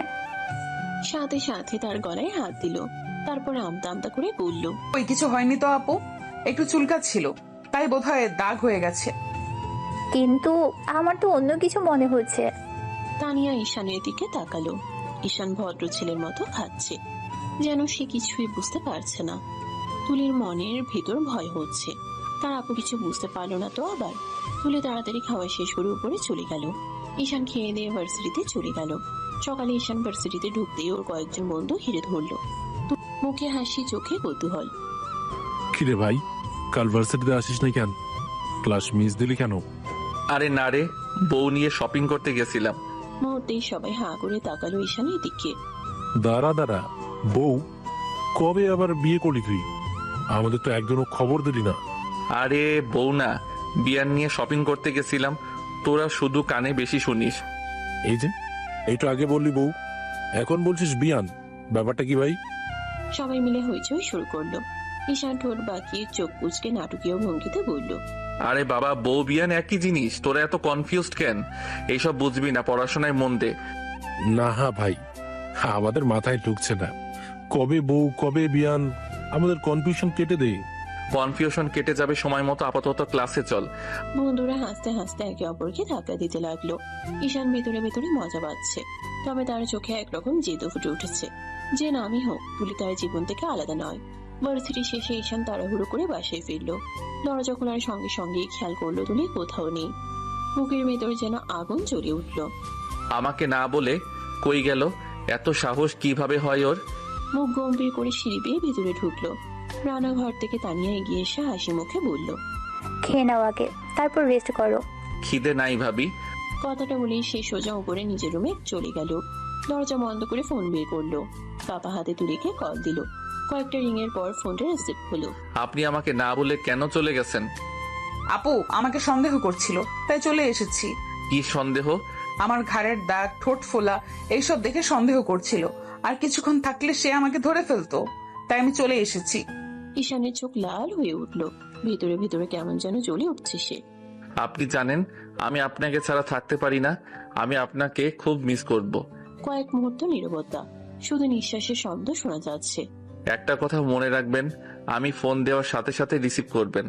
সাথে সাথে তার গলায় হাত দিল, তারপর আমতা আমতা করে বলল, ওই কিছু হয়নি তো আপু, একটু চুলকাচ্ছিল, তাই বোধহয় দাগ হয়ে গেছে। কিন্তু আমার তো অন্য কিছু মনে হচ্ছে। তানিয়া ঈশানের দিকে তাকালো। ঈশান ভদ্র ছেলের মতো খাচ্ছে, যেন সে কিছুই বুঝতে পারছে না। তুলির মনের ভেতর ভয় হচ্ছে, তার আপু কিছু বুঝতে পারলো না তো আবার। তুলি তাড়াতাড়ি খাওয়া শেষ করে উপরে চলে গেল। ঈশান খেয়ে দিয়ে ভার্সিটিতে চলে গেল। সকালে ঈশান ভার্সিটিতে ঢুকতেই ওর কয়েকজন বন্ধু ঘিরে ধরলো, মুখে হাসি, চোখে কৌতূহল। কিরে ভাই, কাল ভার্সিটিতে আসিস না কেন? ক্লাস মিস দিলি কেন? আরে না রে, বউ নিয়ে শপিং করতে গেছিলাম। মুহূর্তেই সবাই হাঁ করে তাকালো ঈশানের দিকে। দাঁড়া দাঁড়া, বউ কবে আবার বিয়ে করলি তুই? আমাদের তো একজনও খবর দিলি না। আরে বউ না, বিয়ার নিয়ে শপিং করতে গেছিলাম। তোরা শুধু কানে বেশি শুনিস। এই যে এইটা আগে বললি বউ, এখন বলছিস বিয়ান, ব্যাপারটা কি ভাই? সবাই মিলে হইচই শুরু করলো। ঈশান ঠোঁট বাঁকিয়ে চোখ কুচকে নাটকীয় ভঙ্গিতে বলল, আরে বাবা, বউ বিয়ান একই জিনিস, তোরা এত কনফিউজড কেন? এইসব বুঝবি না, পড়াশোনায় মন দে। না হ্যাঁ ভাই, আমাদের মাথায় ঢুকছে না, কবে বউ কবে বিয়ান, আমাদের কনফিউশন কেটে দে। কনফিউশন কেটে যাবে সময় মতো, আপাতত ক্লাসে চল। বন্ধুরা হাসতে হাসতে একে অপরকে ধাক্কা দিতে লাগলো। ঈশান ভেতরে ভেতরে মজা পাচ্ছে, তবে তার চোখে একরকম জেদও ফুটে উঠেছে, যে নামই হোক তুলি তার জীবন থেকে আলাদা নয়। ভার্সিটি শেষে ঈশান তাড়াহুড়ো করে বাসায় ফিরল। দরজা খোলার সঙ্গে সঙ্গে খেয়াল করলো তুলি কোথাও নেই। বুকের ভেতরে যেন আগুন জ্বলে উঠল। আমাকে না বলে কই গেল? এত সাহস কিভাবে হয় ওর? মুখ গম্ভীর করে সিঁড়ি বেয়ে ভেতরে ঢুকলো। রান্নাঘর থেকে তানিয়া এগিয়ে এসে হাসি মুখে বলল, খেয়ে নাও আগে, তারপর রেস্ট করো। খিদে নাই ভাবি। কথাটা বলেই সে সোজা উপরে নিজের রুমে চলে গেল। দরজা বন্ধ করে ফোন বের করলো। কাপা হাতে তুলিকে কল দিল। কয়েকটা রিং এর পর ফোনটা রিসিভ হলো। আপনি আমাকে না বলে কেন চলে গেছেন? আপু আমাকে সন্দেহ করছিল, তাই চলে এসেছি। কি সন্দেহ? আমার ঘাড়ের দাগ, ঠোঁট ফোলা এইসব দেখে সন্দেহ করছিল। আর কিছুক্ষণ থাকলে সে আমাকে ধরে ফেলতো, তাই আমি চলে এসেছি। ঈশানের চোখ লাল হয়ে উঠল। ভিতরে ভিতরে কেমন যেন জ্বলে উঠছে সে। আপনি জানেন আমি আপনাকে ছাড়া থাকতে পারি না। আমি আপনাকে খুব মিস করব। কয়েক মুহূর্ত নীরবতা, শুধু নিঃশ্বাসের শব্দ শোনা যাচ্ছে। একটা কথা মনে রাখবেন, আমি ফোন দেওয়ার সাথে সাথে রিসিভ করবেন,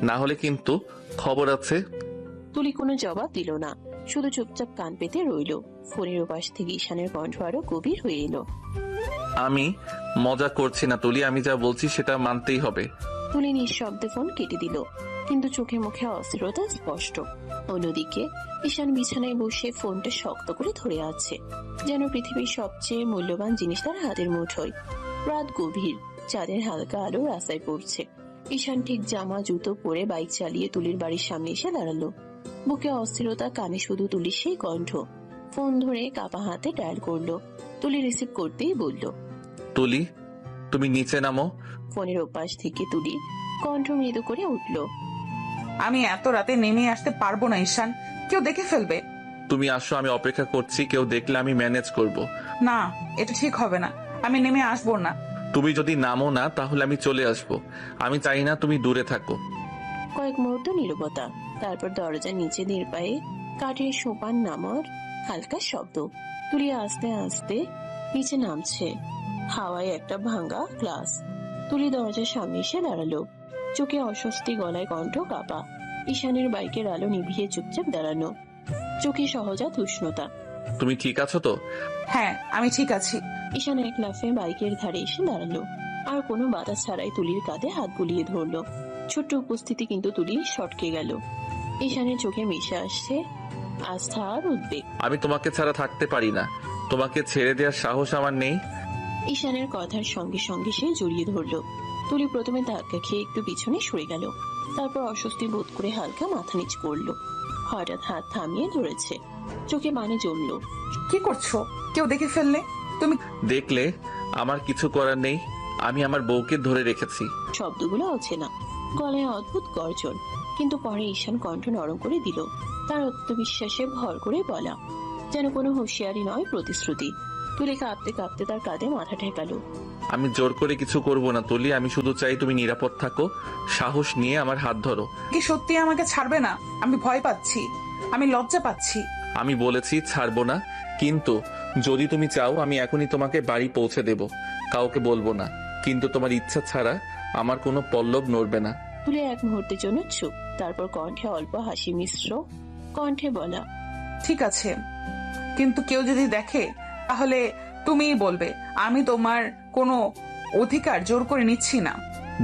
না হলে কিন্তু খবর আছে। তুলি কোনো জবাব দিল না, শুধু চুপচাপ কান পেতে রইল। ফোনের ওপাশ থেকে ঈশানের কণ্ঠ আরো গভীর হয়ে এলো। আমি মজা করছি না তুলি, আমি যা বলছি সেটা মানতেই হবে। তুলি নিঃশব্দে ফোন কেটে দিল, কিন্তু চোখে মুখে অস্থিরতা স্পষ্ট। অন্যদিকে ঈশান বিছানায় বসে ফোনটা শক্ত করে ধরে আছে, যেন পৃথিবীর সবচেয়ে মূল্যবান জিনিস তার হাতের মুঠোয়। রাত গভীর, চাঁদের হালকা আলো রাস্তায় পড়ছে। ঈশান ঠিক জামা জুতো পরে বাইক চালিয়ে তুলির বাড়ির সামনে এসে দাঁড়ালো। বুকে অস্থিরতা, কানে শুধু তুলির সেই কণ্ঠ। ফোন ধরে কাপা হাতে ডায়াল করলো। তুলি রিসিভ করতেই বলল, তুলি তুমি নিচে নামো। ফোনের ওপাশ থেকে তুলি কণ্ঠ মৃদু করে উঠল, আমি এত রাতে নেমে আসতে পারবো না ঈশান, কেউ দেখে ফেলবে। তুমি আসো, আমি অপেক্ষা করছি, কেউ দেখলে আমি ম্যানেজ করব। না, এটা ঠিক হবে না, আমি নেমে আসবো না। তুমি যদি নামো না তাহলে আমি চলে আসব। আমি চাই না তুমি দূরে থাকো। কয়েক মুহূর্ত নীরবতা, তারপর দরজা নিচে ধীর পায়ে কাঠের সোপান নামার হালকা শব্দ। তুলি আস্তে আস্তে নিচে নামছে। হাওয়ায় একটা ভাঙা গ্লাস। তুলি দরজার সামনে এসে দাঁড়ালো, চোখে অস্বস্তি, গলায় কণ্ঠ কাঁপা। ঈশানের বাইকের আলো নিভিয়ে চুপচাপ দাঁড়ানো, চোখে সহজাত উষ্ণতা। তুমি ঠিক আছো তো? হ্যাঁ, আমি ঠিক আছি। ঈশান এক লাফে বাইকের ধারে এসে দাঁড়ালো, আর কোনো বাধা ছাড়াই তুলির কাঁধে হাত বুলিয়ে ধরলো। ছোট্ট উপস্থিতি, কিন্তু তুলি সটকে গেল। ঈশানের চোখে মিশে আসছে আস্থা আর উদ্বেগ। আমি তোমাকে ছাড়া থাকতে পারি না, তোমাকে ছেড়ে দেওয়ার সাহস আমার নেই। ঈশানের কথার সঙ্গে সঙ্গে সে জড়িয়ে ধরলো। তুলি প্রথমে ধাক্কা খেয়ে একটু পিছনে সরে গেল, তারপর অস্বস্তি বোধ করে হালকা মাথা নিচ করলো। হঠাৎ হাত থামিয়ে ধরেছে, চোখে পানি জমলো। কি করছো? কেউ দেখে ফেললে? তুমি দেখলে আমার কিছু করার নেই, আমি আমার বউকে ধরে রেখেছি। শব্দগুলো অচেনা, গলায় অদ্ভুত গর্জন, কিন্তু পরে ঈশান কণ্ঠ নরম করে দিল, তার আত্মবিশ্বাসে ভর করে বলা, যেন কোনো হুঁশিয়ারি নয়, প্রতিশ্রুতি। তুলি কাঁপতে কাঁপতে তার কাঁধে মাথা ঠেকালো। আমি জোর করে কিছু করব না তুলি, আমি শুধু চাই তুমি নিরাপদ থাকো। সাহস নিয়ে আমার হাত ধরো। কি সত্যি আমাকে ছাড়বে না? আমি ভয় পাচ্ছি, আমি লজ্জা পাচ্ছি। আমি বলেছি ছাড়বো না, কিন্তু যদি তুমি চাও আমি এখনই তোমাকে বাড়ি পৌঁছে দেব, কাউকে বলবো না, কিন্তু তোমার ইচ্ছা ছাড়া আমার কোনো পল্লব নড়বে না। তুলি এক মুহূর্তের জন্য চুপ, তারপর কণ্ঠে অল্প হাসি মিশ্র কণ্ঠে বলা, ঠিক আছে, কিন্তু কেউ যদি দেখে তাহলে তুমিই বলবে আমি তোমার কোনো অধিকার জোর করে নিচ্ছি না।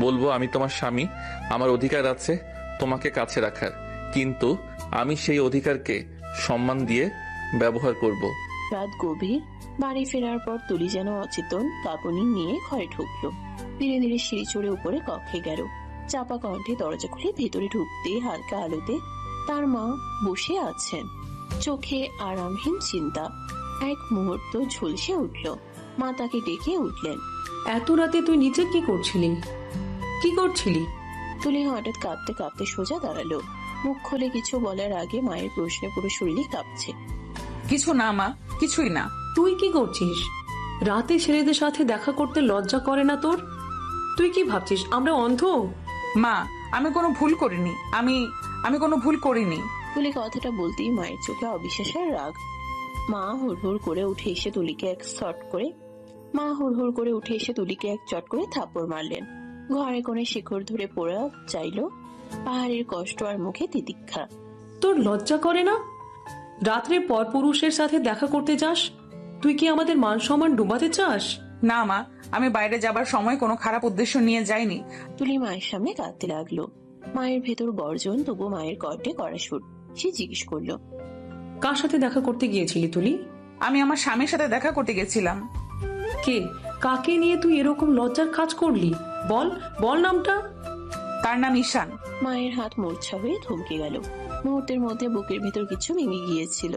বলবো আমি তোমার স্বামী, আমার অধিকার আছে তোমাকে কাছে রাখার, কিন্তু আমি সেই অধিকারকে সম্মান দিয়ে ব্যবহার করব। রাত গভীর। বাড়ি ফেরার পর তুলি যেন অচেতন কাঁপুনি নিয়ে ঘরে ঢুকলো। ধীরে ধীরে সিঁড়ি চড়ে উপরে কক্ষে গেল। চাপা কণ্ঠে দরজা খুলে ভেতরে ঢুকতে হালকা আলোতে তার মা বসে আছেন, চোখে আরামহীন চিন্তা। এক মুহূর্ত ঝলসে উঠল। মা তাকে ডেকে উঠলেন। এত রাতে তুই নিচে কি করছিলি? কি করছিলি? তুলি হঠাৎ কাঁপতে কাঁপতে সোজা দাঁড়ালো। মুখ খুলে কিছু বলার আগে মায়ের প্রশ্নে পুরো শরীরই কাঁপছে। কিছু না মা, কিছুই না। তুই কি করছিস? রাতে ছেলেদের সাথে দেখা করতে লজ্জা করে না তোর? তুই কি ভাবছিস আমরা অন্ধ? মা, আমি কোনো ভুল করিনি, আমি কোনো ভুল করিনি। তুলি কথাটা বলতেই মায়ের চোখে অবিশ্বাসের রাগ। মা হুড়হুড় করে উঠে এসে তুলিকে এক চট করে থাপ্পড় মারলেন। ঘরে কোণে শিকড় ধরে পড়া চাইলো, পাহাড়ের কষ্ট আর মুখে তিতিক্ষা। তোর লজ্জা করে না? রাত্রে পরপুরুষের সাথে দেখা করতে যাস? তুই কি আমাদের মান সম্মান ডুবাতে চাস? না মা, আমি বাইরে যাবার সময় কোনো খারাপ উদ্দেশ্য নিয়ে যাইনি। তুলি মায়ের সামনে কাঁদতে লাগলো। মায়ের ভেতর গর্জন, তবু মায়ের কণ্ঠে কড়া সুর। সে জিজ্ঞেস করলো, কার সাথে দেখা করতে গিয়েছিলি তুলি? আমি আমার স্বামীর সাথে দেখা করতে গেছিলাম। কে, কাকে নিয়ে তুই এরকম লজ্জার কাজ করলি? বল বল নামটা। তার নাম ঈশান। মায়ের হাত মূর্ছা হয়ে থমকে গেল। মুহূর্তের মধ্যে বুকের ভেতর কিছু ভেঙে গিয়েছিল।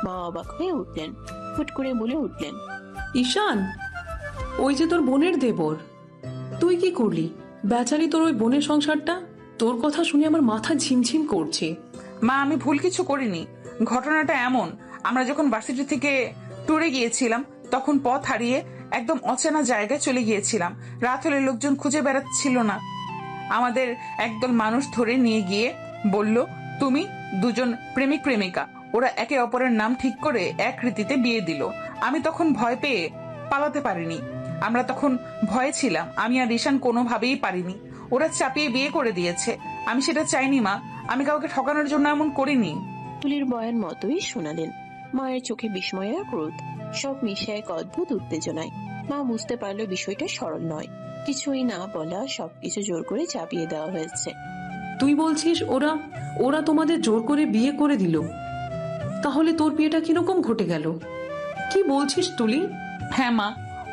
মা অবাক হয়ে উঠলেন, হুট করে বলে উঠলেন, ঈশান, ওই যে তোর বোনের দেবর। তুই কি করলি? বেচারি তোর ওই বোনের সংসারটা। তোর কথা শুনে আমার মাথা ঝিমঝিম করছে। মা, আমি ভুল কিছু করিনি। ঘটনাটা এমন, আমরা যখন ভার্সিটি থেকে ট্যুরে গিয়েছিলাম তখন পথ হারিয়ে একদম অচেনা জায়গায় চলে গিয়েছিলাম। রাত হলে লোকজন খুঁজে বেড়াচ্ছিল না। আমাদের একদল মানুষ ধরে নিয়ে গিয়ে বলল, তুমি দুজন প্রেমিক প্রেমিকা। ওরা একে অপরের নাম ঠিক করে এক রীতিতে বিয়ে দিল। আমি তখন ভয় পেয়ে পালাতে পারিনি। আমরা তখন ভয়ে ছিলাম। আমি আর ঈশান কোনোভাবেই পারিনি। ওরা চাপিয়ে বিয়ে করে দিয়েছে। আমি সেটা চাইনি মা। আমি কাউকে ঠকানোর জন্য এমন করিনি। তুলির বয়ান মতোই শোনালেন। মায়ের চোখে বিস্ময় আর ক্রোধ সব মিশে এক অদ্ভুত উত্তেজনায়। মা বুঝতে পারলো বিষয়টা সরল নয়। কিছুই না বলা, সবকিছু জোর করে চাপিয়ে দেওয়া হয়েছে। তুই বলছিস ওরা ওরা তোমাদের জোর করে বিয়ে করে দিল? তাহলে তোর বিয়েটা কিরকম ঘটে গেল? কি বলছিস তুলি? হ্যাঁ মা,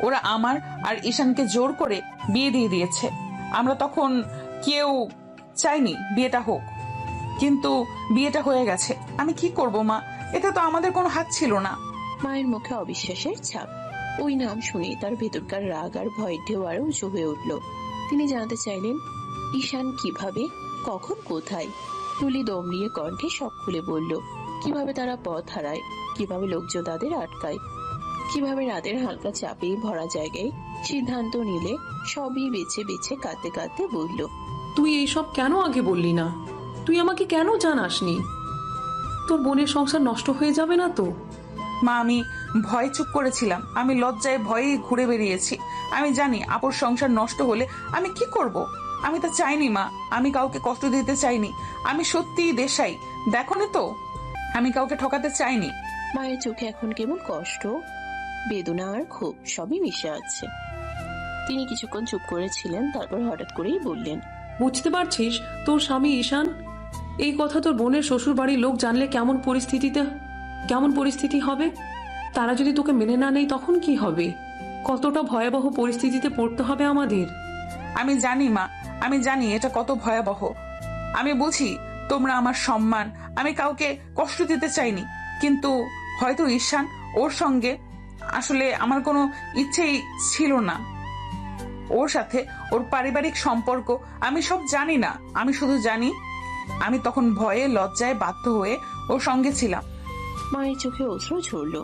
ওরা আমার আর ঈশানকে জোর করে বিয়ে দিয়ে দিয়েছে। আমরা তখন কেউ চাইনি বিয়েটা হোক, কিন্তু বিয়েটা হয়ে গেছে। আমি কি করব মা? এতে তো আমাদের কোনো হাত ছিল না। মায়ের মুখে অবিশ্বাসের ছাপ। ওই নাম শুনে তার ভেতরকার রাগ আর ভয়ের ঢেউ আরো উঁচু হয়ে উঠল। তিনি জানতে চাইলেন, ঈশান কিভাবে, কখন, কোথায়? তুলি দমড়িয়ে কণ্ঠে সব খুলে বলল। কিভাবে তারা পথ হারায়, কিভাবে লোকজন তাদের আটকায়, কিভাবে রাতের হালকা চাপে ভরা জায়গায় সিদ্ধান্ত নিলে, সবই বেছে বেছে কাঁদতে কাঁদতে বলল। তুই এইসব কেন আগে বললি না? তুই আমাকে কেন জানাসনি? তোর বোনের সংসার নষ্ট হয়ে যাবে না তো? মা, আমি ভয়ে চুপ করেছিলাম। আমি লজ্জায় ভয়ে ঘুরে বেরিয়েছি। আমি জানি আপুর সংসার নষ্ট হলে আমি কি করব। আমি তা চাইনি মা। আমি কাউকে কষ্ট দিতে চাইনি। আমি সত্যিই দেশাই, দেখো না তো, আমি কাউকে ঠকাতে চাইনি। মায়ের চোখে এখন কেবল কষ্ট, বেদনা আর ক্ষোভ সবই মিশে আছে। তিনি কিছুক্ষণ চুপ করেছিলেন, তারপর হঠাৎ করেই বললেন, বুঝতে পারছিস তোর স্বামী ঈশান? এই কথা তোর বোনের শ্বশুর বাড়ির লোক জানলে কেমন পরিস্থিতি হবে? তারা যদি তোকে মেনে না নেয় তখন কি হবে? কতটা ভয়াবহ পরিস্থিতিতে পড়তে হবে আমাদের। আমি জানি মা, আমি জানি এটা কত ভয়াবহ। আমি বুঝি তোমরা আমার সম্মান। আমি কাউকে কষ্ট দিতে চাইনি, কিন্তু হয়তো ঈশান, ওর সঙ্গে আসলে আমার কোনো ইচ্ছেই ছিল না। ওর সাথে ওর পারিবারিক সম্পর্ক আমি সব জানি না। আমি শুধু জানি আমি তখন ভয়ে লজ্জায় বাধ্য হয়ে ওর সঙ্গে ছিলাম। মায়ের চোখে অশ্রু ঝরল।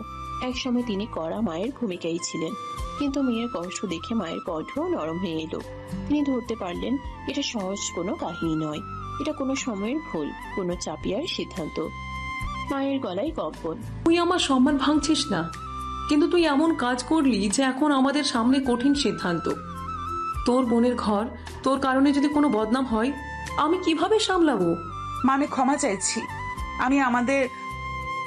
একসময় তিনি কড়া মায়ের ভূমিকায় ছিলেন, কিন্তু মেয়ের কষ্ট দেখে মায়ের কণ্ঠও নরম হয়ে এলো। তিনি ধরতে পারলেন এটা সহজ কোনো কাহিনী নয়, এটা কোনো সময়ের ভুল, কোনো চাপিয়ার সিদ্ধান্ত। মায়ের গলায় কম্পন। তুই আমার সম্মান ভাঙছিস না, কিন্তু তুই এমন কাজ করলি যে এখন আমাদের সামনে কঠিন সিদ্ধান্ত। তোর বোনের ঘর, তোর কারণে যদি কোনো বদনাম হয়, আমি কিভাবে সামলাবো? মা, আমি ক্ষমা চাইছি। আমি আমাদের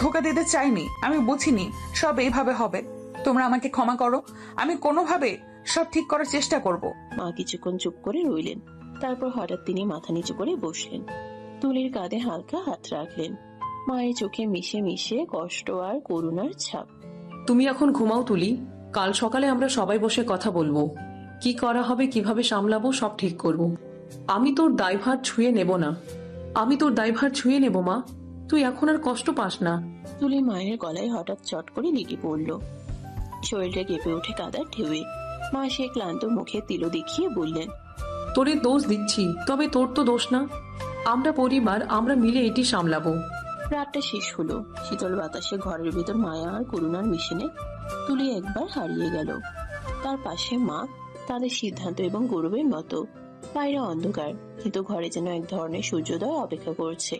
ধোকা দিতে চাইনি। আমি বুঝিনি সব এইভাবে হবে। তোমরা আমাকে ক্ষমা করো। আমি কোনোভাবে সব ঠিক করার চেষ্টা করব। মা কিছুক্ষণ চুপ করে রইলেন, তারপর হঠাৎ তিনি মাথা নিচু করে বসলেন। তুলির কাঁধে হালকা হাত রাখলেন। মায়ের চোখে মিশে মিশে কষ্ট আর করুণার ছাপ। তুমি এখন ঘুমাও তুলি, কাল সকালে আমরা সবাই বসে কথা বলবো। কি করা হবে, কিভাবে সামলাবো, সব ঠিক করব। আমি তোর দায়ভার ছুঁয়ে নেব মা। তুই এখন আর কষ্ট পাস না। তুলি মায়ের গলায় হঠাৎ চট করে লেগে পড়ল। শরীরটা কেঁপে উঠে কাদার ঢেউয়ে। মা সে ক্লান্ত মুখে তিল দেখিয়ে বললেন, তোরে দোষ দিচ্ছি, তবে তোর তো দোষ না। আমরা পরিবার, আমরা মিলে এটি সামলাবো। রাতটা শেষ হলো। শীতল বাতাসে ঘরের ভেতর মায়া আর করুণার মিশেনে তুলি একবার হারিয়ে গেল। তার পাশে মা, তাদের সিদ্ধান্ত এবং গৌরবের মতো। বাইরে অন্ধকার, কিন্তু ঘরে যেন এক ধরনের সূর্যোদয় অপেক্ষা করছে।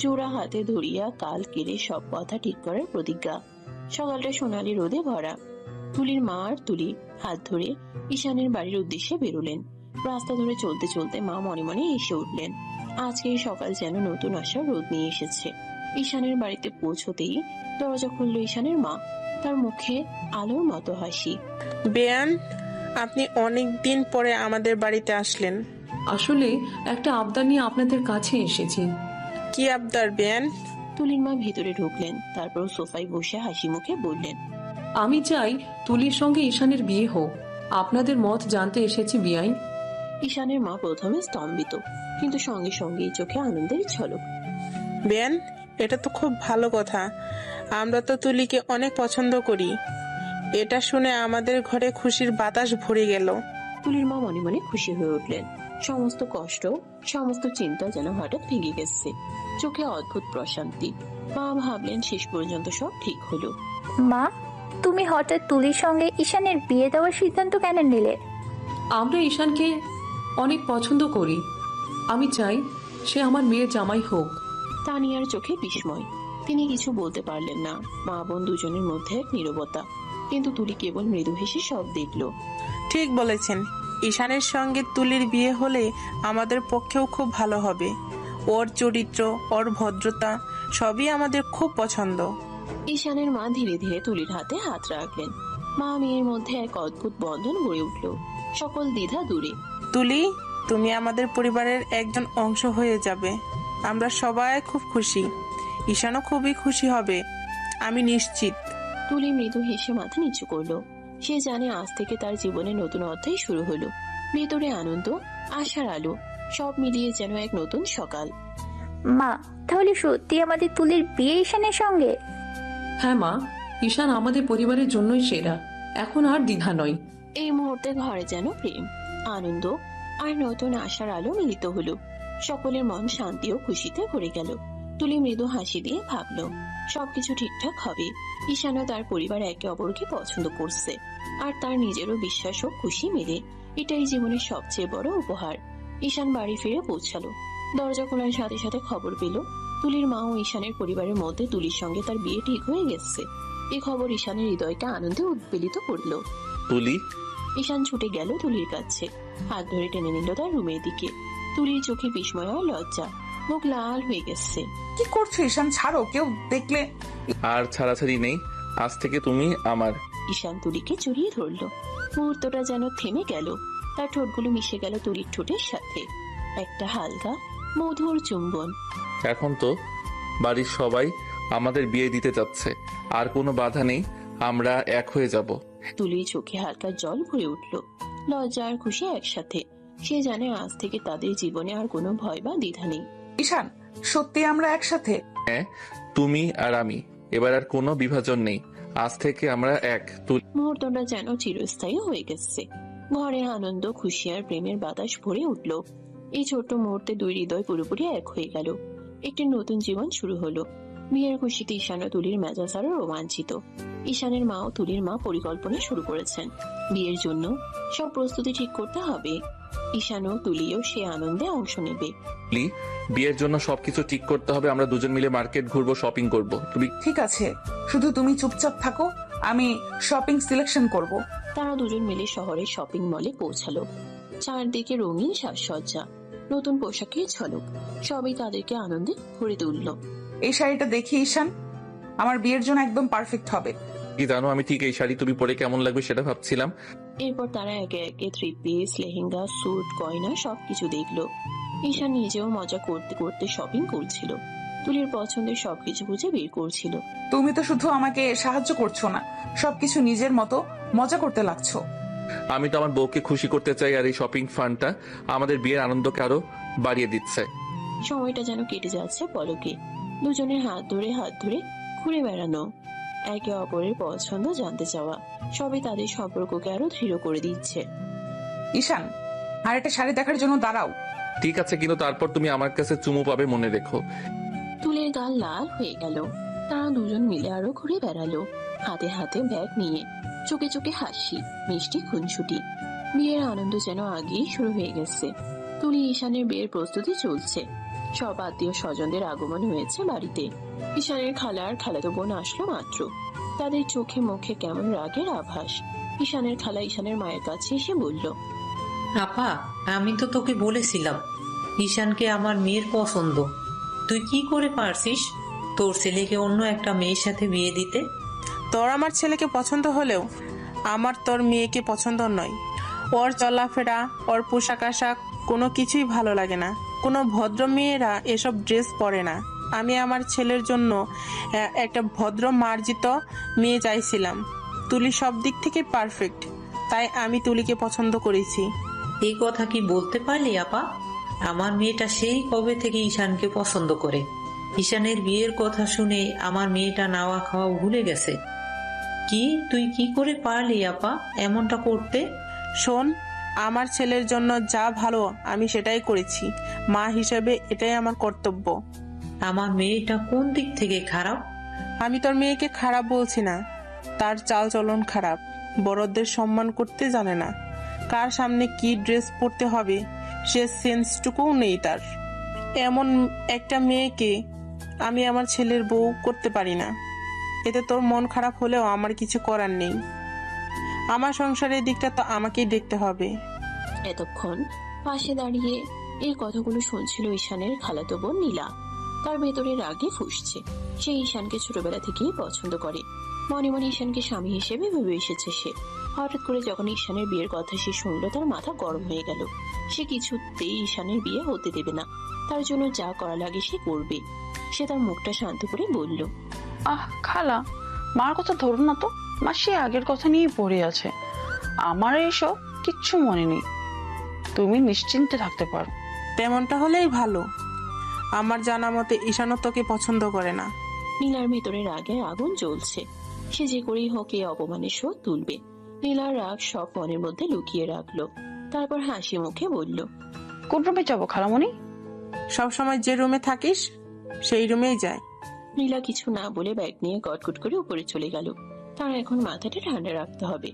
জোড়া হাতে ধরিয়া কাল কেড়ে সব কথা ঠিক করার প্রতিজ্ঞা। সকালটা সোনালি রোদে ভরা। তুলির মা আর তুলি হাত ধরে ঈশানের বাড়ির উদ্দেশ্যে বেরোলেন। রাস্তা ধরে চলতে চলতে মা মনে মনে এসে উঠলেন। আজকের সকাল যেন নতুন আশার রোদ নিয়ে এসেছে। ঈশানের বাড়িতে পৌঁছতেই দরজা খুলল ঈশানের মা। তার মুখে আলোর মতো হাসি। বেয়ান, আপনি অনেক দিন পরে আমাদের বাড়িতে আসলেন। আসলে একটা আবদার নিয়ে আপনাদের কাছে এসেছি। কি আবদার বেয়ান? তুলির মা ভেতরে ঢুকলেন, তারপর সোফায় বসে হাসি মুখে বললেন, আমি চাই তুলির সঙ্গে ঈশানের বিয়ে হোক। আপনাদের মত জানতে এসেছি বিয়াইন। ঈশানের মা প্রথমে স্তম্ভিত, কিন্তু সঙ্গে সঙ্গেই চোখে আনন্দের ঝলক। বেন, এটা তো খুব ভালো কথা। আমরা তো তুলিকে অনেক পছন্দ করি। এটা শুনে আমাদের ঘরে খুশির বাতাস ভরে গেল। তুলির মা মনে মনে খুশি হয়ে উঠলেন। সমস্ত কষ্ট, সমস্ত চিন্তা যেন হঠাৎ ভেঙে গেছে। চোখে অদ্ভুত প্রশান্তি। মা ভাবলেন শেষ পর্যন্ত সব ঠিক হলো। মা, তুমি হঠাৎ তুলির সঙ্গে ঈশানের বিয়ে দেওয়ার সিদ্ধান্ত কেন নিলে? আমরা ঈশানকে অনেক পছন্দ করি। আমি চাই সে আমার মেয়ের জামাই হোক। তানিয়ার চোখে বিস্ময়। তিনি কিছু বলতে পারলেন না। মা বোন দুজনের মধ্যে এক নীরবতা, কিন্তু তুলি কেবল মৃদু হেসে সব দেখলো। ঠিক বলেছেন, ঈশানের সঙ্গে তুলির বিয়ে হলে আমাদের পক্ষেও খুব ভালো হবে। ওর চরিত্র, ওর ভদ্রতা সবই আমাদের খুব পছন্দ। ঈশানের মা ধীরে ধীরে তুলির হাতে হাত রাখলেন। মা মেয়ের মধ্যে এক অদ্ভুত বন্ধন গড়ে উঠল। সকল দ্বিধা দূরে। তুলি, তুমি আমাদের পরিবারের একজন অংশ হয়ে যাবে। আমরা সবাই খুব খুশি। ঈশানও খুবই খুশি হবে, আমি নিশ্চিত। তুলি মৃদু হেসে মাথা নিচু করলো। সে জানে আজ থেকে তার জীবনে নতুন অধ্যায় শুরু হলো। ভেতরে আনন্দ, আশার আলো, সব মিলিয়ে যেন এক নতুন সকাল। মা, তাহলে সত্যি আমাদের তুলির বিয়ে ঈশানের সঙ্গে? হ্যাঁ মা, ঈশান আমাদের পরিবারের জন্যই সেরা। এখন আর দ্বিধা নয়। এই মুহূর্তে ঘরে যেন প্রেম, আনন্দ আর নতুন আশার আলো মিলিত হলো। সকলের মন শান্তি ও খুশিতে ভরে গেল। তুলি মৃদু হাসি দিয়ে ভাবলো সবকিছু ঠিকঠাক হবে। ঈশানও তার পরিবার একে অপরকে পছন্দ করছে, আর তার নিজেরও বিশ্বাস ও খুশি মেলে। এটাই জীবনের সবচেয়ে বড় উপহার। ঈশান বাড়ি ফিরে পৌঁছালো। দরজা খোলার সাথে সাথে খবর পেল তুলির মা ও ঈশানের পরিবারের মধ্যে তুলির সঙ্গে তার বিয়ে ঠিক হয়ে গেছে। এই খবর ঈশানের হৃদয়কে আনন্দে উদ্বেলিত করলো। তুলি, ঈশান ছুটে গেল তুলির কাছে, হাত ধরে টেনে নিল তার রুমের দিকে। তুলির চোখে বিস্ময় আর লজ্জা, মুখ লাল হয়ে গেছে। কি করছো ঈশান? ছাড়ো, কেউ দেখলে। আর ছাড়াছাড়ি নেই, আজ থেকে তুমি আমার। ঈশান তুলিকে জড়িয়ে ধরলো। মুহূর্তটা যেন থেমে গেল। তার ঠোঁটগুলো মিশে গেল তুলির ঠোঁটের সাথে। একটা হালকা মধুর চুম্বন। এখন তো বাড়ির সবাই আমাদের বিয়ে দিতে যাচ্ছে, আর কোনো বাধা নেই, আমরা এক হয়ে যাব। তুলির চোখে হালকা জল ভরে উঠল। লজ্জা আর খুশি একসাথে। সে জানে আজ থেকে তাদের জীবনে আর কোনো ভয় বা দ্বিধা নেই। ঈশান, সত্যি আমরা একসাথে? হ্যাঁ, তুমি আর আমি, এবার আর কোনো বিভাজন নেই, আজ থেকে আমরা এক। মুহূর্তটা যেন চিরস্থায়ী হয়ে গেছে। ঘরে আনন্দ, খুশি আর প্রেমের বাতাস ভরে উঠল। এই ছোট্ট মুহূর্তে দুই হৃদয় পুরোপুরি এক হয়ে গেল। একটি নতুন জীবন শুরু হলো। বিয়ের খুশিতে ঈশান ও তুলির মেজাজ আরো রোমাঞ্চিত। ঈশানের মা ও তুলির মা পরিকল্পনা শুরু করেছেন। বিয়ের জন্য সব প্রস্তুতি ঠিক করতে হবে। ঈশান ও তুলিও সে আনন্দে অংশ নেবে। বিয়ের জন্য সবকিছু ঠিক করতে হবে, আমরা দুজন মিলে মার্কেট ঘুরবো, শপিং করব। তুমি? ঠিক আছে, শুধু তুমি চুপচাপ থাকো, আমি শপিং সিলেকশন করব। তারা দুজন মিলে শহরের শপিং মলে পৌঁছালো। চারদিকে রঙিন সাজসজ্জা, নতুন পোশাকের ঝলক, সবই তাদেরকে আনন্দে ভরে তুলল। এই শাড়িটা দেখি ঈশান, আমার বিয়ের জন্য একদম পারফেক্ট হবে। কি জানো, আমি ঠিক এই শাড়ি তুমি পরে কেমন লাগবে সেটা ভাবছিলাম। এরপর তারা একে একে থ্রি পিস, লেহেঙ্গা, স্যুট, গয়না সবকিছু দেখলো। ঈশান নিজেও মজা করতে করতে শপিং করছিল। তুলির পছন্দের সবকিছু খুঁজে বের করছিল। তুমি তো শুধু আমাকে সাহায্য করছো না, সবকিছু নিজের মতো মজা করতে লাগছো। আমি তো আমার বউকে খুশি করতে চাই, আর এই শপিং ফান্ডটা আমাদের বিয়ের আনন্দকে আরো বাড়িয়ে দিচ্ছে। সময়টা যেন কেটে যাচ্ছে পলকে। দুজনের হাত ধরে ঘুরে বেড়ানো, একে অপরের পছন্দ জানতে চাওয়া, সবই তাদের সম্পর্ককে আরো দৃঢ় করে দিচ্ছে। ঈশান, আর একটা শাড়ি দেখার জন্য দাঁড়াও। ঠিক আছে, কিন্তু তারপর তুমি আমার কাছে চুমু পাবে, মনে রেখো। তুলের গাল লাল হয়ে গেল। তারা দুজন মিলে আরো ঘুরে বেড়ালো, হাতে হাতে ব্যাগ নিয়ে, চোখে চোখে হাসি, মিষ্টি খুনসুটি। বিয়ের আনন্দ যেন আগেই শুরু হয়ে গেছে। তুলি ঈশানের বিয়ের প্রস্তুতি চলছে। সব আত্মীয় স্বজনদের আগমন হয়েছে বাড়িতে। ঈশানের খালা আর খালাতো বোন আসলো মাত্র। তাদের চোখে মুখে কেমন রাগের আভাস। ঈশানের খালা ঈশানের মায়ের কাছে এসে বলল, আপা, আমি তো তোকে বলেছিলাম ঈশানকে আমার মেয়ের পছন্দ। তুই কি করে পারছিস তোর ছেলেকে অন্য একটা মেয়ের সাথে বিয়ে দিতে? তোর আমার ছেলেকে পছন্দ হলেও আমার তোর মেয়েকে পছন্দ নয়। ওর চলাফেরা, ওর পোশাক আশাক কোনো কিছুই ভালো লাগে না। কোনো ভদ্র মেয়েরা এসব ড্রেস পরে না। আমি আমার ছেলের জন্য একটা ভদ্র মার্জিত মেয়ে চাইছিলাম। তুলি সব দিক থেকে পারফেক্ট, তাই আমি তুলিকে পছন্দ করেছি। এই কথা কি বলতে পারলি আপা? আমার মেয়েটা সেই কবে থেকে ঈশানকে পছন্দ করে। ঈশানের বিয়ের কথা শুনে আমার মেয়েটা নাওয়া খাওয়া ভুলে গেছে। কি তুই কি করে পারলি আপা এমনটা করতে? শোন, আমার ছেলের জন্য যা ভালো আমি সেটাই করেছি। মা হিসেবে এটাই আমার কর্তব্য। আমার মেয়েটা কোন দিক থেকে খারাপ? আমি তোর মেয়েকে খারাপ বলছি না, তার চাল চলন খারাপ। বড়দের সম্মান করতে জানে না, কার সামনে কি ড্রেস পরতে হবে সে সেন্সটুকুও নেই তার। এমন একটা মেয়েকে আমি আমার ছেলের বউ করতে পারি না। এতে তোর মন খারাপ হলেও আমার কিছু করার নেই। আমার সংসারের দিকটা তো আমাকেই দেখতে হবে। এতক্ষণ পাশে দাঁড়িয়ে এই কথাগুলো শুনছিল ঈশানের খালাতো বোন নীলা। তার ভেতরে রাগে ফুঁসছে। সে ঈশানকে ছোটবেলা থেকেই পছন্দ করে। মনে মনে ঈশানকে স্বামী হিসেবে ভেবে এসেছে সে। হঠাৎ করে যখন ঈশানের বিয়ের কথা সে শুনলো, তার মাথা গরম হয়ে গেল। সে কিছুতেই ঈশানের বিয়ে হতে দেবে না। তার জন্য যা করা লাগে সে করবে। সে তার মুখটা শান্ত করে বলল, খালা, মার কথা ধরুন না তো। মা সে আগের কথা নিয়েই পড়ে আছে। আমার এইসব কিচ্ছু মনে নেই, তুমি নিশ্চিন্তে থাকতে পারো। তেমনটা হলেই ভালো। আমার জানা মতে ঈশানও তোকে পছন্দ করে না। নীলার ভেতরে রাগে আগুন জ্বলছে। সে যে করেই হোক এই অপমানের শোধ তুলবে। নীলার রাগ সব মনের মধ্যে লুকিয়ে রাখলো। তারপর হাসি মুখে বলল, কোন রুমে যাবো খালামণি? সবসময় যে রুমে থাকিস সেই রুমেই যায়। নীলা কিছু না বলে ব্যাগ নিয়ে গটগট করে উপরে চলে গেল। তার এখন মাথাটা ঠান্ডা রাখতে হবে,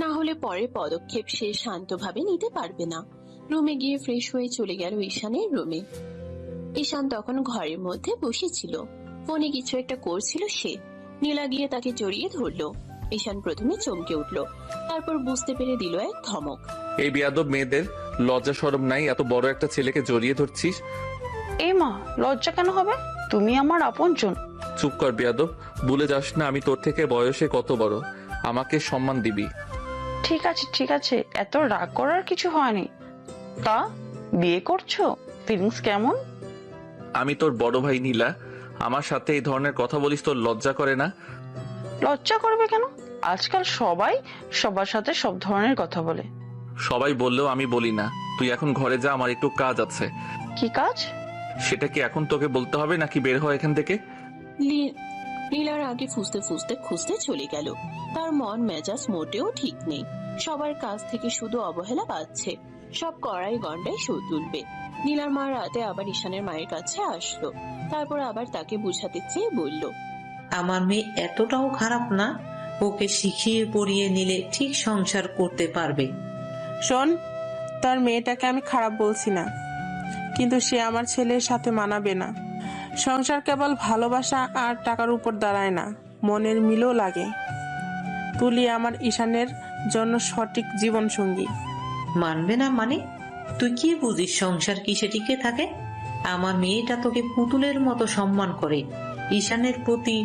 না হলে পরে পদক্ষেপ সে শান্তভাবে নিতে পারবে না। রুমে গিয়ে ফ্রেশ হয়ে চলে গেল ঈশানের রুমে। ঈশান তখন ঘরের মধ্যে বসেছিল, ফোনে কিছু একটা করছিল সে। নীলা গিয়ে তাকে জড়িয়ে ধরলো। ঈশান প্রথমে চমকে উঠলো, তারপর বুঝতে পেরে দিল এক ধমক। এই বেয়াদব মেয়েদের লজ্জা শরম নাই? এত বড় একটা ছেলেকে জড়িয়ে ধরছিস। এই মা, লজ্জা কেন হবে? তুমি আমার আপনজন। চুপ কর বেয়াদব, ভুলে যাস না আমি তোর থেকে বয়সে কত বড়। আমাকে সম্মান দিবি। ঠিক আছে ঠিক আছে, এত রাগ করার কিছু হয়নি। তা বিয়ে করছো? ফিলিংস কেমন? আমি তোর বড় ভাই নীলা, আমার সাথে এই ধরনের কথা বলিস, তোর লজ্জা করে না? লজ্জা করবে কেন? আজকাল সবাই সবার সাথে সব ধরনের কথা বলে। সবাই বললেও আমি বলি না। তুই এখন ঘরে যা, আমার একটু কাজ আছে। কি কাজ? সেটা কি এখন তোকে বলতে হবে নাকি বের হয় এখান থেকে? নীলার আগে ফুসতে ফুসতে খুঁজতে চলে গেল। তার মন মেজাজ মোটেও ঠিক নেই। সবার কাছ থেকে শুধু অবহেলা পাচ্ছে। সব কড়াই গন্ডায় শো তুলবে। নীলার মা রাতে আবার ঈশানের মায়ের কাছে আসলো। তারপর আবার তাকে বুঝাতে চেয়ে বলল, আমার মেয়ে এতটাও খারাপ না, ওকে শিখিয়ে পড়িয়ে নিলে ঠিক সংসার করতে পারবে। শোন, তার মেয়েটাকে আমি খারাপ বলছি না, কিন্তু সে আমার ছেলের সাথে মানাবে না। সংসার কেবল ভালোবাসা আর টাকার উপর দাঁড়ায় না, মনের মিলও লাগে। তুলি আমার ঈশানের জন্য সঠিক জীবন সঙ্গী। মানবে না মানে? তুই কি বুঝিস সংসার কিসে টিকে থাকে? আমার মেয়েটা তোকে পুতুলের মতো সম্মান করে। ঈশানের প্রতি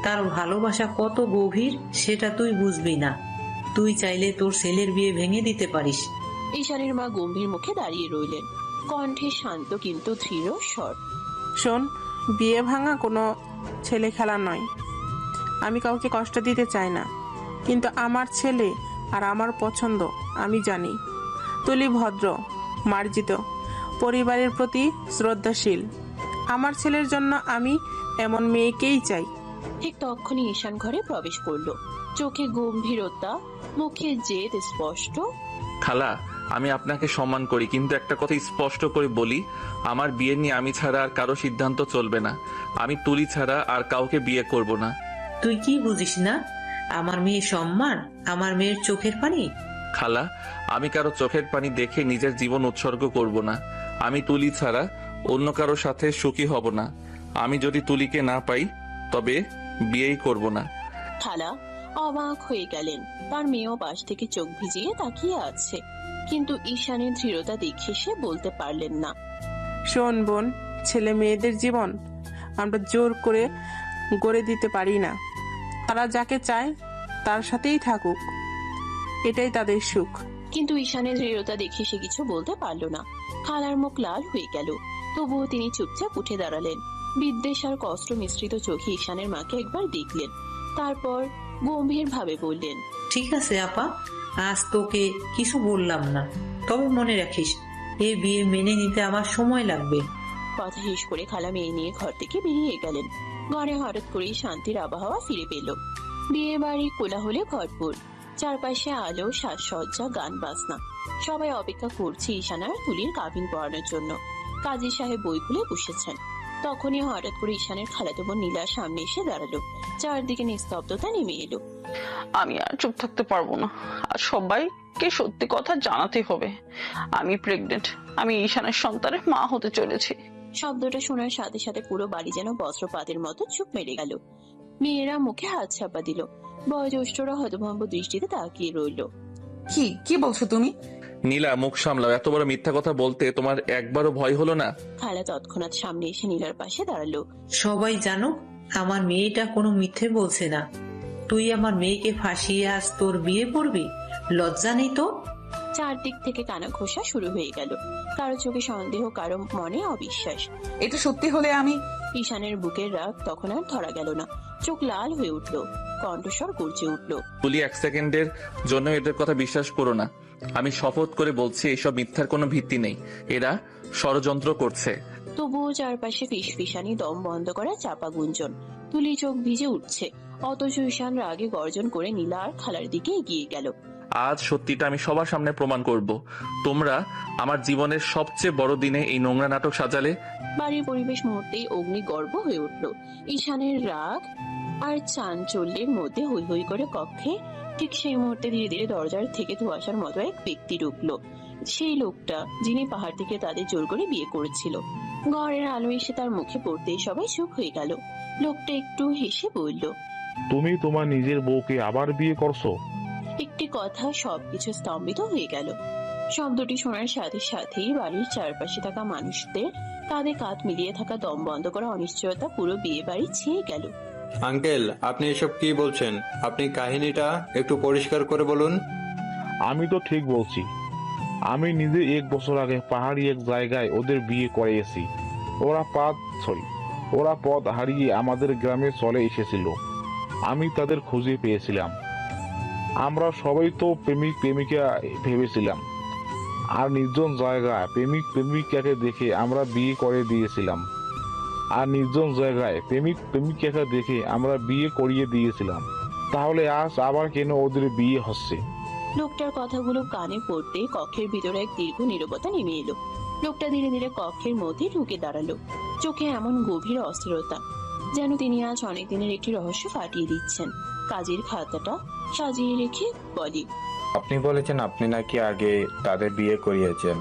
তার ভালোবাসা কত গভীর সেটা তুই বুঝবি না। তুই চাইলে তোর ছেলের বিয়ে ভেঙে দিতে পারিস। ঈশানের মা গম্ভীর মুখে দাঁড়িয়ে রইলেন, কণ্ঠে শান্ত কিন্তু দৃঢ় স্বর। শোন, বিয়ে ভাঙা কোনো ছেলে খেলা নয়। আমি কাউকে কষ্ট দিতে চাই না, কিন্তু আমার ছেলে আর আমার পছন্দ আমি জানি। তুলি ভদ্র, মার্জিত, পরিবারের প্রতি শ্রদ্ধাশীল। আমার ছেলের জন্য আমি এমন মেয়েকেই চাই। ঠিক তখনই ঈশান ঘরে প্রবেশ করলো। চোখে গম্ভীরতা, মুখে জেদ স্পষ্ট। খালা, আমি আপনাকে সম্মান করি, কিন্তু একটা কথা স্পষ্ট করে বলি, আমার বিয়ে নিয়ে আমি ছাড়া আর কারো সিদ্ধান্ত চলবে না। আমি তুলি ছাড়া আর কাউকে বিয়ে করব না। তুই কি বুঝিস না? আমার মেয়ের সম্মান, আমার মেয়ের চোখের পানি। খালা, আমি কারো চোখের পানি দেখে নিজের জীবন উৎসর্গ করব না। আমি তুলি ছাড়া অন্য কারো সাথে সুখী হব না। আমি যদি তুলিকে না পাই তবে বিয়েই করব না। খালা অবাক হয়ে গেলেন। তার মেয়েও পাশ থেকে চোখ ভিজিয়ে তাকিয়ে আছে, কিন্তু ঈশানের দৃঢ়তা দেখে সে বলতে পারলেন না। শোন বোন, ছেলে মেয়েদের জীবন আমরা জোর করে গড়ে দিতে পারি না। তারা যাকে চায় তার সাথেই থাকুক, এটাই তাদের সুখ। কিন্তু ঈশানের দৃঢ়তা দেখে সে কিছু বলতে পারল না। খালার মুখ লাল হয়ে গেল, তবুও তিনি চুপচাপ উঠে দাঁড়ালেন। বিদ্বেষ আর কষ্ট মিশ্রিত চোখে ঈশানের মাকে একবার দেখলেন, তারপর গম্ভীর ভাবে বললেন, ঠিক আছে আপা, আজ তোকে কিছু বললাম না, তবে মনে রাখিস এই বিয়ে মেনে নিতে আমার সময় লাগবে। কথা শেষ করে খালা মেয়ে নিয়ে ঘর থেকে বেরিয়ে গেলেন। ঘরে হঠাৎ করেই শান্তির আবহাওয়া ফিরে পেল। বিয়ে বাড়ি কোলাহলে ভরপুর, চারপাশে আলো, সাজসজ্জা, গান বাজনা। সবাই অপেক্ষা করছে ঈশানার তুলির কাবিন পড়ানোর জন্য। কাজী সাহেব বই খুলে বসেছেন। তখনই হঠাৎ করে ঈশানের খালাতো বোন নীলা সামনে এসে দাঁড়ালো। চারদিকে নিস্তব্ধতা নেমে এলো। আমি আর চুপ থাকতে পারবো না, আর সবাইকে সত্যি কথা জানাতে হবে। আমি প্রেগনেন্ট, আমি ঈশানের সন্তানের মা হতে চলেছি। শব্দটা শোনার সাথে সাথে পুরো বাড়ি যেন বজ্রপাতের মতো চুপ মেরে গেল। মেয়েরা মুখে হাত চাপা দিল, বয়োজ্যেষ্ঠরা হতভম্ব দৃষ্টিতে তাকিয়ে রইল। কি বলছো তুমি? নীলা, মুখ সামলাও। এত বড় মিথ্যা কথা বলতে তোমার একবারও ভয় হলো না? খালা তৎক্ষণাৎ সামনে এসে নীলার পাশে দাঁড়ালো। সবাই জানো আমার মেয়েটা কোনো মিথ্যে বলছে না। তুই আমার মেয়েকে ফাঁসিয়ে আজ তোর বিয়ে পড়বি? লজ্জা নেই তো? চারদিক থেকে কানা ঘোষা শুরু হয়ে গেল। কারো চোখে সন্দেহ, কারো মনে অবিশ্বাস। এটা সত্যি হলে আমি... ঈশানের বুকের রাগ তখন আর ধরা গেল না। চোখ লাল হয়ে উঠলো, কণ্ঠস্বর গর্জে উঠলো। তুলি, 1 সেকেন্ডের জন্য এদের কথা বিশ্বাস করো না। আমি শপথ করে বলছি এইসব মিথ্যার কোনো ভিত্তি নেই। এরা ষড়যন্ত্র করছে। তবুও চারপাশে ফিসফিসানি, দম বন্ধ করা চাপা গুঞ্জন। তুলি চোখ ভিজে উঠছে, অথচ ঈশান রাগে গর্জন করে নীলা আর খালার দিকে এগিয়ে গেল। আজ সত্যিটা আমি সবার সামনে প্রমাণ করব। তোমরা আমার জীবনের সবচেয়ে বড় দিনে এই নোংরা নাটক সাজালে। বাড়ির পরিবেশ মুহূর্তেই অগ্নিগর্ভ হয়ে উঠল। ঈশানের রাগ আর চাঞ্চল্যের মধ্যে হৈ হৈ করে কক্ষে। ঠিক সেই মুহূর্তে ধীরে ধীরে দরজার থেকে ধোঁয়াশার মতো এক ব্যক্তি ঢুকলো। সেই লোকটা, যিনি পাহাড় থেকে তাদের জোর করে বিয়ে করেছিল। ঘরের আলো এসে তার মুখে পড়তেই সবাই চুপ হয়ে গেল। লোকটা একটু হেসে বলল, তুমি তোমার নিজের বউকে আবার বিয়ে করছো? একটি কথা সবকিছু স্তম্ভিত হয়ে গেল। শব্দটি শোনার সাথে সাথেই বাড়ির চারপাশে থাকা মানুষদের কাঁধে কাঁধ মিলিয়ে থাকা, দম বন্ধ করা অনিশ্চয়তা পুরো বিয়ে বাড়ি ছেয়ে গেল। আঙ্কেল, আপনি এসব কি বলছেন? আপনি কাহিনীটা একটু পরিষ্কার করে বলুন। আমি তো ঠিক বলছি। আমি নিজে 1 বছর আগে পাহাড়ি এক জায়গায় ওদের বিয়ে করিয়েছি। ওরা পথ হারিয়ে আমাদের গ্রামে চলে এসেছিল। আমি তাদের খুঁজে পেয়েছিলাম। আমরা সবাই তো প্রেমিক প্রেমিকা ভেবেছিলাম, আর নির্জন জায়গায় প্রেমিক প্রেমিকাকে দেখে আমরা বিয়ে করে দিয়েছিলাম। তাহলে আজ আবার কেন ওদের বিয়ে হচ্ছে? লোকটার কথাগুলো কানে পড়তে কক্ষের ভিতরে এক দীর্ঘ নীরবতা নেমে এলো। লোকটা ধীরে ধীরে কক্ষের মধ্যে ঢুকে দাঁড়ালো। চোখে এমন গভীর অস্থিরতা, যেন তিনি আজ অনেক দিনের একটি রহস্য ফাটিয়ে দিচ্ছেন। কাজের খাতাটা সাজিয়ে রেখে বলি, আপনি বলেছেন আপনি নাকি আগে তাদের বিয়ে করিয়েছেন,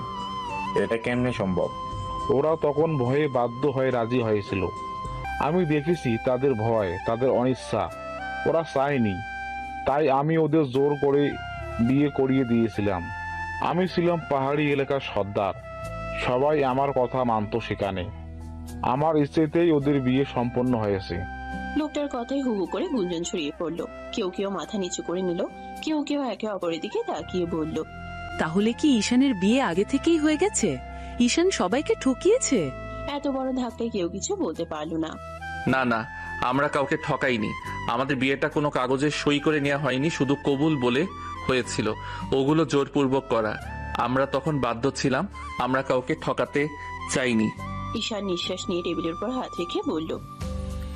এটা কেমনে সম্ভব? ওরা তখন ভয়ে বাধ্য হয়ে রাজি হয়েছিল। আমি দেখেছি তাদের ভয়, তাদের অনিচ্ছা। ওরা চায়নি, তাই আমি ওদের জোর করে বিয়ে করিয়ে দিয়েছিলাম। আমি ছিলাম পাহাড়ি এলাকার সর্দার, সবাই আমার কথা মানত সেখানে। আমার ইচ্ছেতেই ওদের বিয়ে সম্পন্ন হয়েছে। লোকটার কথায় হু হু করে গুঞ্জন ছড়িয়ে পড়লো। কেউ কেউ মাথা নিচু করে নিল, কেউ কেউ একে অপরের দিকে তাকিয়ে বলল, তাহলে কি ঈশানের বিয়ে আগে থেকেই হয়ে গেছে? ঈশান সবাইকে ঠকিয়েছে? এত বড় ধাক্কায় কেউ কিছু বলতে পারলো না। না, আমরা কাউকে ঠকাইনি। আমাদের বিয়েটা কোনো কাগজে সই করে নেওয়া হয়নি, শুধু কবুল বলে হয়েছিল। ওগুলো জোরপূর্বক করা। আমরা তখন বাধ্য ছিলাম, আমরা কাউকে ঠকাতে চাইনি। ঈশান নিঃশ্বাস নিয়ে টেবিলের উপর হাত রেখে বলল,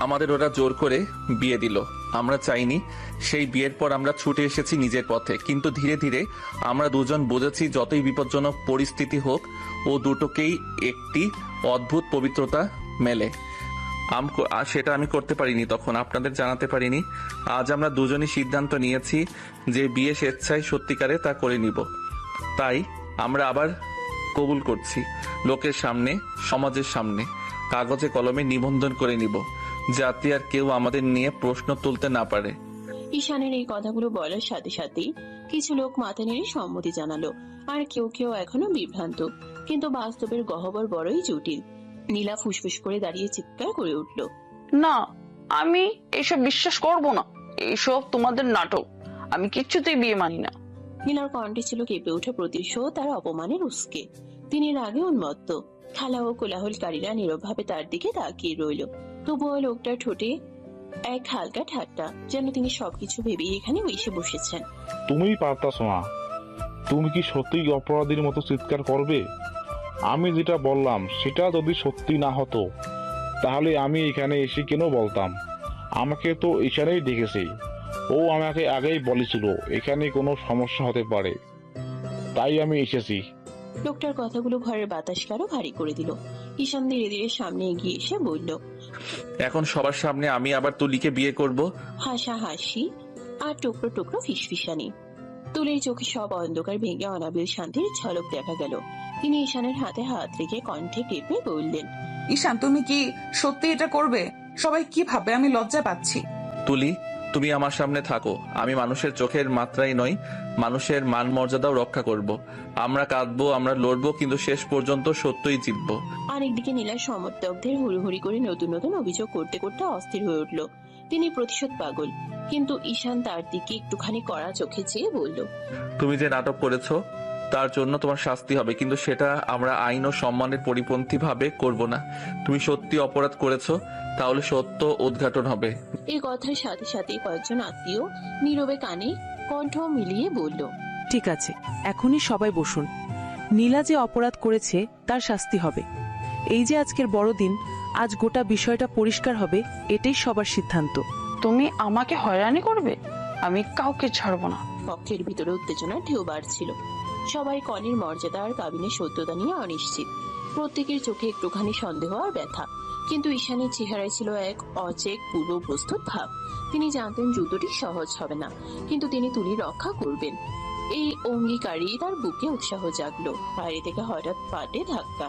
আমাদের ওরা জোর করে বিয়ে দিল, আমরা চাইনি। সেই বিয়ের পর আমরা ছুটে এসেছি নিজের পথে। কিন্তু ধীরে ধীরে আমরা দুজন বুঝেছি, যতই বিপজ্জনক পরিস্থিতি হোক, ও দুটোকেই একটি অদ্ভুত পবিত্রতা মেলে। সেটা আমি করতে পারিনি তখন, আপনাদের জানাতে পারিনি। আজ আমরা দুজনই সিদ্ধান্ত নিয়েছি যে বিয়ে স্বেচ্ছায় সত্যিকারে তা করে নিব। তাই আমরা আবার কবুল করছি, লোকের সামনে, সমাজের সামনে কাগজে কলমে নিবন্ধন করে নিব, যাতে আর কেউ আমাদের নিয়ে প্রশ্ন তুলতে না পারে। ঈশানের এই কথাগুলো বলার সাথে সাথেই কিছু লোক মাথা নেড়ে সম্মতি জানালো, আর কেউ কেউ এখনো বিভ্রান্ত। কিন্তু বাস্তবের গহ্বর বড়ই জটিল। নীলা ফুসফুস করে দাঁড়িয়ে চিৎকার করে উঠল, না, আমি এসব বিশ্বাস করব না। এইসব তোমাদের নাটক। আমি কিচ্ছুতেই বিয়ে মানি না। নীলার কণ্ঠে ছিল কেঁপে ওঠা প্রতিশোধ আর অপমানের উস্কে। তিনি রাগে উন্মত্ত। খালা ও কোলাহলকারীরা নীরবভাবে তার দিকে তাকিয়ে রইল। তবুও লোকটার ঠোঁটে এক হালকা ঠাট্টা, যেন তিনি সবকিছু ভেবেই এখানে এসে বসেছেন। তুমিই পারতাছো না, তুমি কি সত্যিই অপরাধীর মতো চিৎকার করবে? আমি যেটা বললাম সেটা যদি সত্যি না হতো তাহলে আমি এখানে এসে কেন বলতাম? আমাকে তো এখানেই দেখেছে, ও আমাকে আগেই বলেছিল এখানে কোনো সমস্যা হতে পারে, তাই আমি এসেছি। লোকটার কথাগুলো ঘরের বাতাসকে আরো ভারী করে দিল। ঈশান ধীরে ধীরে সামনে এগিয়ে এসে বলল, এখন সবার সামনে আমি আবার তুলিকে বিয়ে করব? হাসা হাসি আর টুকরো টুকরো ফিসফিসানি। তুলির চোখে সব অন্ধকার ভেঙে অনাবিল শান্তির ঝলক দেখা গেল। তিনি ঈশানের হাতে হাত রেখে কণ্ঠে টেপে বললেন, ঈশান, তুমি কি সত্যি এটা করবে? সবাই কি ভাববে? আমি লজ্জা পাচ্ছি। তুলি, তুমি আমার সামনে থাকো। আমি মানুষের চোখের মাত্রাই নই, মানুষের মান মর্যাদাও রক্ষা করব। আমরা কাঁদবো, আমরা লড়বো, কিন্তু শেষ পর্যন্ত সত্যই জিতবো। আরেকদিকে নীলা সমর্থকদের হুড়োহুড়ি করে নতুন নতুন অভিযোগ করতে করতে অস্থির হয়ে উঠল। তিনি প্রতিশোধ পাগল, কিন্তু ঈশান তার দিকে একটুখানি কড়া চোখে চেয়ে বলল, তুমি যে নাটক করেছো তার জন্য তোমার শাস্তি হবে, কিন্তু সেটা আমরা আইন ও সম্মানের পরিপন্থী ভাবে করব না। তুমি সত্যি অপরাধ করেছো, তাহলে সত্য উদ্ঘাটন হবে। এই কথার সাথে সাথে কয়েকজন আত্মীয় নীরবে কানে কণ্ঠ মিলিয়ে বলল, ঠিক আছে, এখনই সবাই বসুন। নীলা যে অপরাধ করেছে তার শাস্তি হবে। এই যে আজকের বড়দিন, আজ গোটা বিষয়টা পরিষ্কার হবে, এটাই সবার সিদ্ধান্ত। তুমি আমাকে হয়রানি করবে? আমি কাউকে ছাড়বো না। কক্ষের ভিতরে উত্তেজনার ঢেউ বাড়ছিল। সবাই কনের মর্যাদা আর কাবিনের সত্যতা নিয়ে অনিশ্চিত। প্রত্যেকের চোখে একটুখানি সন্দেহ আর ব্যথা, কিন্তু ঈশানের চেহারায় ছিল এক অচেক পূর্ব প্রস্তুত ভাব। তিনি জানতেন যুদ্ধটি সহজ হবে না, কিন্তু তিনি তুলি রক্ষা করবেন। এই অঙ্গীকারই তার বুকে উৎসাহ জাগলো। বাইরে থেকে হঠাৎ পাটে ধাক্কা,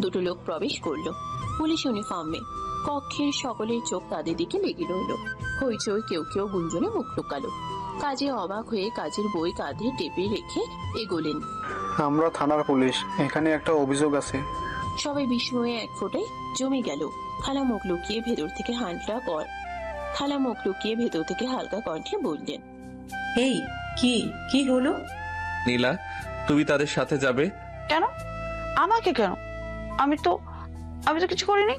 দুটো লোক প্রবেশ করলো পুলিশ ইউনিফর্মে। কক্ষের সকলের চোখ তাদের দিকে লেগে রইল। হইচই, কেউ কেউ গুঞ্জনে মুখ লুকালো। কাজে অবাক হয়ে কাজের বই কাঁধে টেপে রেখে এগোলেন। আমরা থানার পুলিশ, এখানে একটা অভিযোগ আছে। সবাই বিস্ময়ে এক ফোঁটায় জমে গেল। খালা মুখ লুকিয়ে ভেতর থেকে হালকা কণ্ঠে বললেন, এই কি কি হলো? নীলা, তুমি তাদের সাথে যাবে? কেন? আমাকে কেন? আমি তো কিছু করিনি।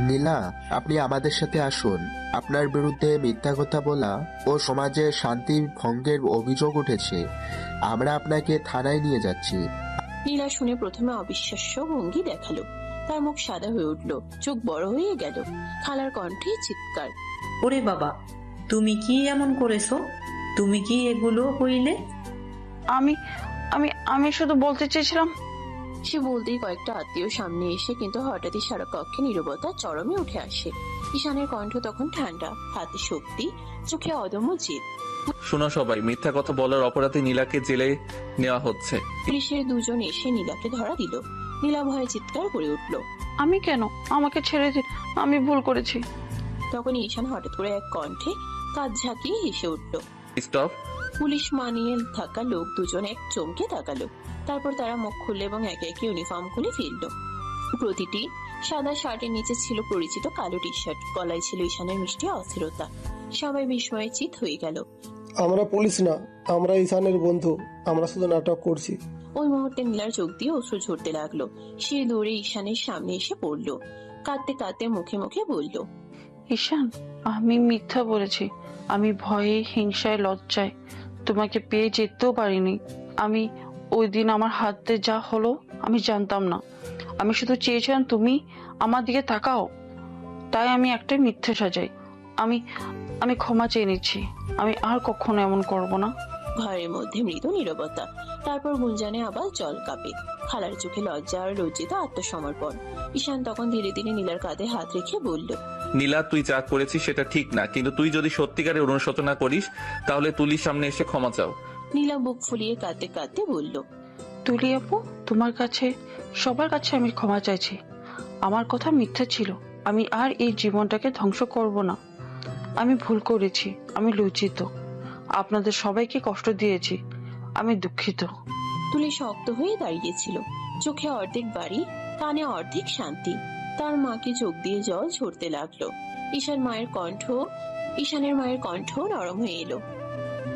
নীলা, আপনি আমাদের সাথে আসুন। আপনার বিরুদ্ধে মিথ্যা কথা বলা ও সমাজে শান্তি ভঙ্গের অভিযোগ উঠেছে। আমরা আপনাকে থানায় নিয়ে যাচ্ছি। নীলা শুনে প্রথমে অবিশ্বাস্য ভঙ্গি দেখালো। তার মুখ সাদা হয়ে উঠল, চোখ বড় হয়ে গেল। খালার কণ্ঠে চিৎকার, ওরে বাবা, তুমি কি এমন করেছো? তুমি কি এগুলো কইলে? আমি আমি আমি শুধু বলতে চেয়েছিলাম। সে বলতেই কয়েকটা আত্মীয় সামনে এসে, কিন্তু হঠাৎই সারা কক্ষে নীরবতা চরমে উঠে আসে। ঈশানের কণ্ঠ তখন ঠান্ডা, হাতে শক্তি, চোখে অদম্য জেদ। শোনো সবাই, মিথ্যা কথা বলার অপরাধে নীলাকে জেলে নেওয়া হচ্ছে। পুলিশের দুজন এসে নীলাকে ধরা দিল। নীলা ভয়ে চিৎকার করে উঠল, আমি কেন? আমাকে ছেড়ে দিন, আমি ভুল করেছি। তখন ঈশান হঠাৎ করে এক কণ্ঠে কাঁধ ঝাঁকিয়ে হেসে উঠল। স্টপ! পুলিশ মানিয়ে থাকা লোক দুজন এক চমকে তাকালো। তারপর তারা মুখ খুললো এবং একে একে ইউনিফর্ম খুলে ফেললো। প্রতিটি সাদা শার্টের নিচে ছিল পরিচিত কালো টি শার্ট, গলায় ছিল ঈশানের মিষ্টি অস্থিরতা। সবাই বিস্ময়ে চিত হয়ে গেল। আমরা পুলিশ না, আমরা ঈশানের বন্ধু, আমরা শুধু নাটক করছি। ওই মুহূর্তে নীলার চোখ দিয়ে অশ্রু ঝরতে লাগলো। সে দৌড়ে ঈশানের সামনে এসে পড়লো, কাঁদতে কাঁদতে মুখে মুখে বলল, ঈশান, আমি মিথ্যা বলেছি। আমি ভয়ে, হিংসায়, লজ্জায় তোমাকে পেয়ে যেতেও পারিনি। আমি ওই দিন আমার হাতে যা হলো আমি জানতাম না। আমি শুধু চেয়েছিলাম তুমি আমার দিকে তাকাও, তাই আমি একটা মিথ্যে সাজাই। আমি ক্ষমা চেয়ে নিচ্ছি। আমি আর কখনো এমন করব না। ঘরের মধ্যে মৃদু নীরবতা, তারপর গুঞ্জনে আবার জল কাঁপে। খালার চোখে লজ্জা আর লজ্জিত আত্মসমর্পণ। ঈশান তখন ধীরে ধীরে নীলার কাঁধে হাত রেখে বলল, নীলা, তুই যা করেছিস সেটা ঠিক না, কিন্তু তুই যদি সত্যিকারের অনুশোচনা করিস তাহলে তুলির সামনে এসে ক্ষমা চাও। নীলা বুক ফুলিয়ে কাঁদতে কাঁদতে বলল, তুলি আপু, তোমার কাছে, সবার কাছে আমি ক্ষমা চাইছি। আমার কথা মিথ্যা ছিল। আমি আর এই জীবনটাকে ধ্বংস করব না। আমি ভুল করেছি, আমি লজ্জিত। আপনাদের সবাইকে কষ্ট দিয়েছি, আমি দুঃখিত। তুলি শক্ত হয়ে দাঁড়িয়েছিল, চোখে অর্ধেক বাড়ি, কানে অর্ধেক শান্তি। তার মাকে চোখ দিয়ে জল ঝরতে লাগলো। ঈশানের মায়ের কণ্ঠ নরম হয়ে এলো।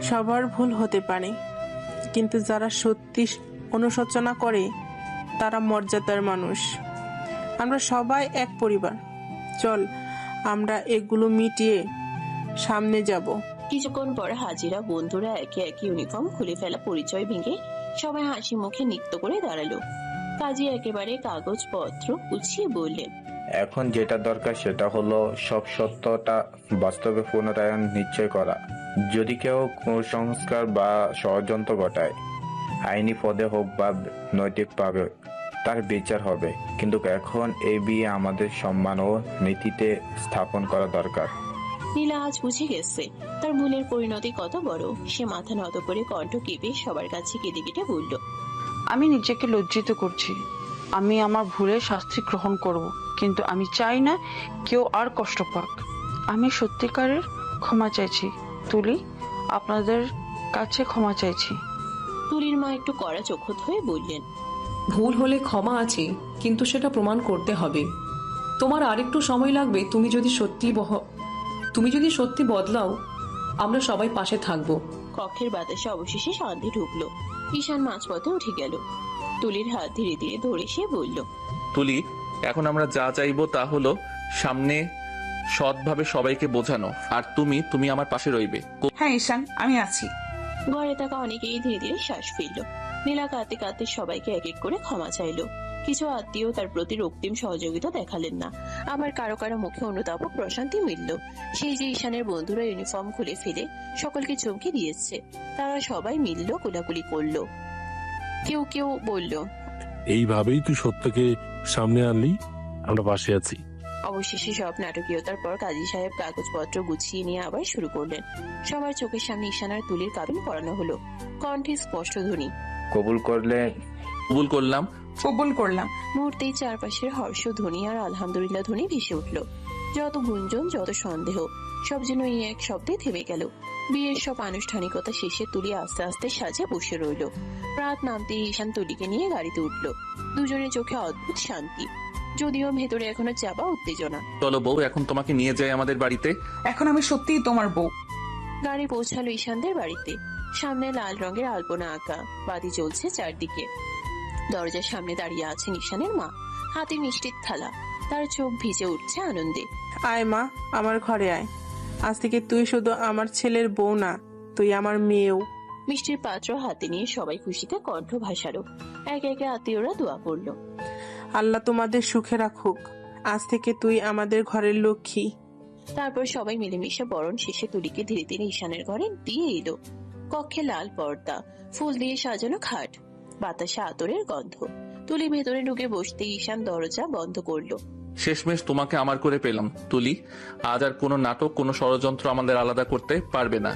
সবার ভুল হতে পারে, কিন্তু যারা সত্যি অনুশোচনা করে তারা মর্যাদার মানুষ। আমরা সবাই এক পরিবার। চল আমরা এগুলো মিটিয়ে সামনে যাব। কিছুক্ষণ পর হাজিরা বন্ধুরা একে একে ইউনিফর্ম খুলে ফেলা পরিচয় ভেঙে সবাই হাসি মুখে নৃত্য করে দাঁড়ালো। কাজী একেবারে কাগজপত্র গুছিয়ে বললেন, এখন যেটা দরকার সেটা হলো সব সত্যটা বাস্তবে পুনরায়ন নিশ্চয় করা। যদি কেউ কুসংস্কার বা ষড়যন্ত্র ঘটায়, আইনি পদে হোক বা নৈতিকভাবে তার বিচার হবে। কিন্তু এখন এই বিয়ে আমাদের সম্মান ও নীতিতে স্থাপন করা দরকার। নীলা আজ বুঝে গেছে তার ভুলের পরিণতি কত বড়। সে মাথা নত করে কণ্ঠ কেঁপে সবার কাছে কেঁদে কেটে বলল, আমি নিজেকে লজ্জিত করছি। আমি আমার ভুলের শাস্তি গ্রহণ করব, কিন্তু আমি চাই না কেউ আর কষ্ট পাক। আমি সত্যিকারের ক্ষমা চাইছি তুলি, আপনাদের কাছে ক্ষমা চাইছি। তুলির মা একটু কড়া চোখত হয়ে বললেন, ভুল হলে ক্ষমা আছে, কিন্তু সেটা প্রমাণ করতে হবে। তোমার আরেকটু সময় লাগবে। তুমি যদি সত্যি বদলাও, আমরা সবাই পাশে থাকবো। কক্ষের বাতাসে অবশেষে শান্তি ঢুকলো। ঈশান মাঝপথে উঠে গেল। তুলির হাত ধীরে ধীরে ধরে সে বলল, তুলি, এখন আমরা যা চাইবো তা হলো সামনে সৎভাবে সবাইকে বোঝানো, আর তুমি আমার পাশে রইবে। হ্যাঁ ঈশান, আমি আছি। ঘরে থাকা অনেকেই ধীরে ধীরে শ্বাস ফেলল। নীলা কাঁদতে কাঁদতে সবাইকে এক এক করে ক্ষমা চাইলো। কিছু আত্মীয় তার প্রতি রক্তিম সহযোগিতা দেখালেন না, আবার কারো কারো মুখে অনুতাপ ও প্রশান্তি মিলল। সেই যে ঈশানের বন্ধুরা ইউনিফর্ম খুলে ফেলে সকলকে চমকে দিয়েছে, তারা সবাই মিলল, কোলাকুলি করলো। কেউ কেউ বলল, এইভাবেই তুই সত্যকে সামনে আনলি, আমরা পাশে আছি। অবশেষে সব নাটকীয়তার পর কাজী সাহেব কাগজপত্র গুছিয়ে নিয়ে আবার শুরু করলেন। সবার চোখের সামনে ঈশান আর তুলির কাবিন পড়ানো হলো। কণ্ঠে স্পষ্ট ধ্বনি, কবুল করলে? কবুল করলাম। কবুল করলাম। মুহূর্তেই চারপাশের হর্ষ ধ্বনি আর আলহামদুলিল্লাহ ধ্বনি ভেসে উঠল। যত গুঞ্জন, যত সন্দেহ, সব যেন এই এক শব্দে থেমে গেল। বিয়ের সব আনুষ্ঠানিকতা শেষে তুলি আস্তে আস্তে সাজে বসে রইল। রাত নামতেই ঈশান তুলিকে নিয়ে গাড়িতে উঠল। দুজনের চোখে অদ্ভুত শান্তি, যদিও ভেতরে এখনো চাপা উত্তেজনা। চলো বউ, এখন তোমাকে নিয়ে যাই আমাদের বাড়িতে। এখন আমি সত্যিই তোমার বউ। গাড়ি পৌঁছালো ঈশানদের বাড়িতে। সামনে লাল রঙের আলপনা আঁকা, বাতি চলছে চারদিকে। দরজার সামনে দাঁড়িয়ে আছেন ঈশানের মা, হাতে মিষ্টির থালা। তার চোখ ভিজে উঠছে আনন্দে। আয় মা, আমার ঘরে আয়। আজ থেকে তুই শুধু আমার ছেলের বউ না, তুই আমার মেয়েও। মিষ্টির পাত্র হাতে নিয়ে সবাই খুশিতে কণ্ঠ ভাসালো। একে একে আত্মীয়রা দোয়া করলো, আল্লাহ তোমাদের সুখে রাখুক। আজ থেকে তুই আমাদের ঘরের লক্ষ্মী। তারপর সবাই মিলেমিশে বরণ শেষে তুলিকে ধীরে ধীরে ঈশানের ঘরে দিয়ে এলো। কক্ষে লাল পর্দা, ফুল দিয়ে সাজানো খাট, বাতাসে আতরের গন্ধ। তুলি ভেতরে ঢুকে বসতে ঈশান দরজা বন্ধ করলো। শেষমেশ তোমাকে আমার করে পেলাম তুলি। আজ আর কোনো নাটক, কোনো ষড়যন্ত্র আমাদের আলাদা করতে পারবে না।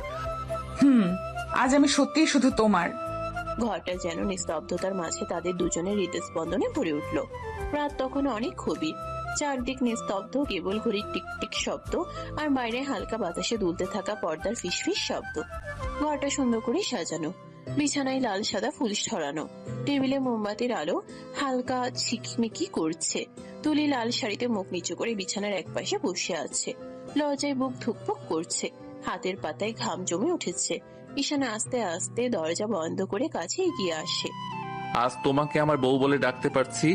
আজ আমি সত্যিই শুধু তোমার। ঘরটা যেন নিস্তব্ধতার মাঝে তাদের দুজনের হৃদস্পন্দনে ভরে উঠল। রাত তখন অনেক গভীর, চারদিক নিস্তব্ধ, কেবল ঘড়ির টিকটিক শব্দ আর বাইরে হালকা বাতাসে দুলতে থাকা পর্দার ফিসফিস শব্দ। ঘরটা সুন্দর করে সাজানো, বিছানায় লাল সাদা ফুল ছড়ানো, টেবিলে মোমবাতির আলো হালকা ঝিকমিকি করছে। তুলি লাল শাড়িতে মুখ নিচু করে বিছানার একপাশে বসে আছে, লজ্জায় বুক ধুকপুক করছে, হাতের পাতায় ঘাম জমে উঠেছে। ঈশান আস্তে আস্তে দরজা বন্ধ করে কাছে এগিয়ে আসে। আজ তোমাকে আমার বউ বলে ডাকতে পারছি,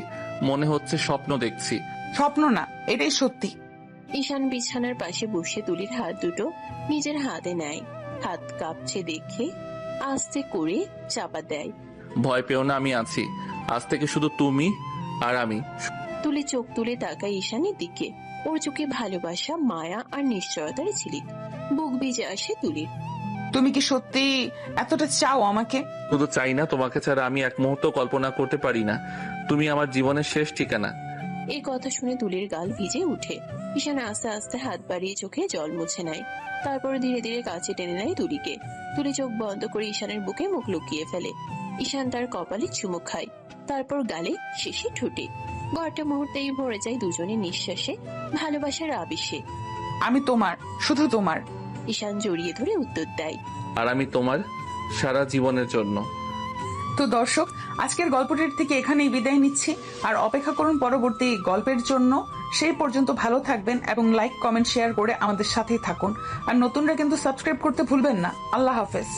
মনে হচ্ছে স্বপ্ন দেখছি। স্বপ্ন না, এটাই সত্যি। ঈশান বিছানার পাশে বসে তুলির হাত দুটো নিজের হাতে নেয়। হাত কাঁপছে দেখে আস্তে করে চাপা দেয়। ভয় পেও না, আমি আছি। আজ থেকে শুধু তুমি আর আমি। তুলি চোখ তুলে তাকায় ঈশানের দিকে। ওর চোখে ভালোবাসা, মায়া আর নিশ্চয়তার ঝিলিক। বুক ভিজে আসে তুলির। তুমি কি সত্যি এতটা চাও আমাকে? শুধু চাই না, তোমাকে ছাড়া আমি এক মুহূর্ত কল্পনা করতে পারি না। তুমি আমার জীবনের শেষ ঠিকানা। এই কথা শুনে তুলির গাল ভিজে উঠে। ঈশান আস্তে আস্তে হাত বাড়িয়ে চোখে জল মুছে নেয়। তারপর ধীরে ধীরে কাছে টেনে নেয় তুলিকে। তুলি চোখ বন্ধ করে ঈশানের বুকে মুখ লুকিয়ে ফেলে। ঈশান তার কপালে চুমু খায়, তারপর গালে, শেষে ঠোঁটে। ঘরটা মুহূর্তেই ভরে যায় দুজনের নিঃশ্বাসে, ভালোবাসার আবেশে। আমি তোমার, শুধু তোমার। ঈশান জড়িয়ে ধরে উত্তর দেয়, আর আমি তোমার সারা জীবনের জন্য। তো দর্শক, আজকের গল্পটির থেকে এখানেই বিদায় নিচ্ছি। আর অপেক্ষা করুন পরবর্তী গল্পের জন্য। সেই পর্যন্ত ভালো থাকবেন এবং লাইক, কমেন্ট, শেয়ার করে আমাদের সাথেই থাকুন। আর নতুনরা কিন্তু সাবস্ক্রাইব করতে ভুলবেন না। আল্লাহ হাফেজ।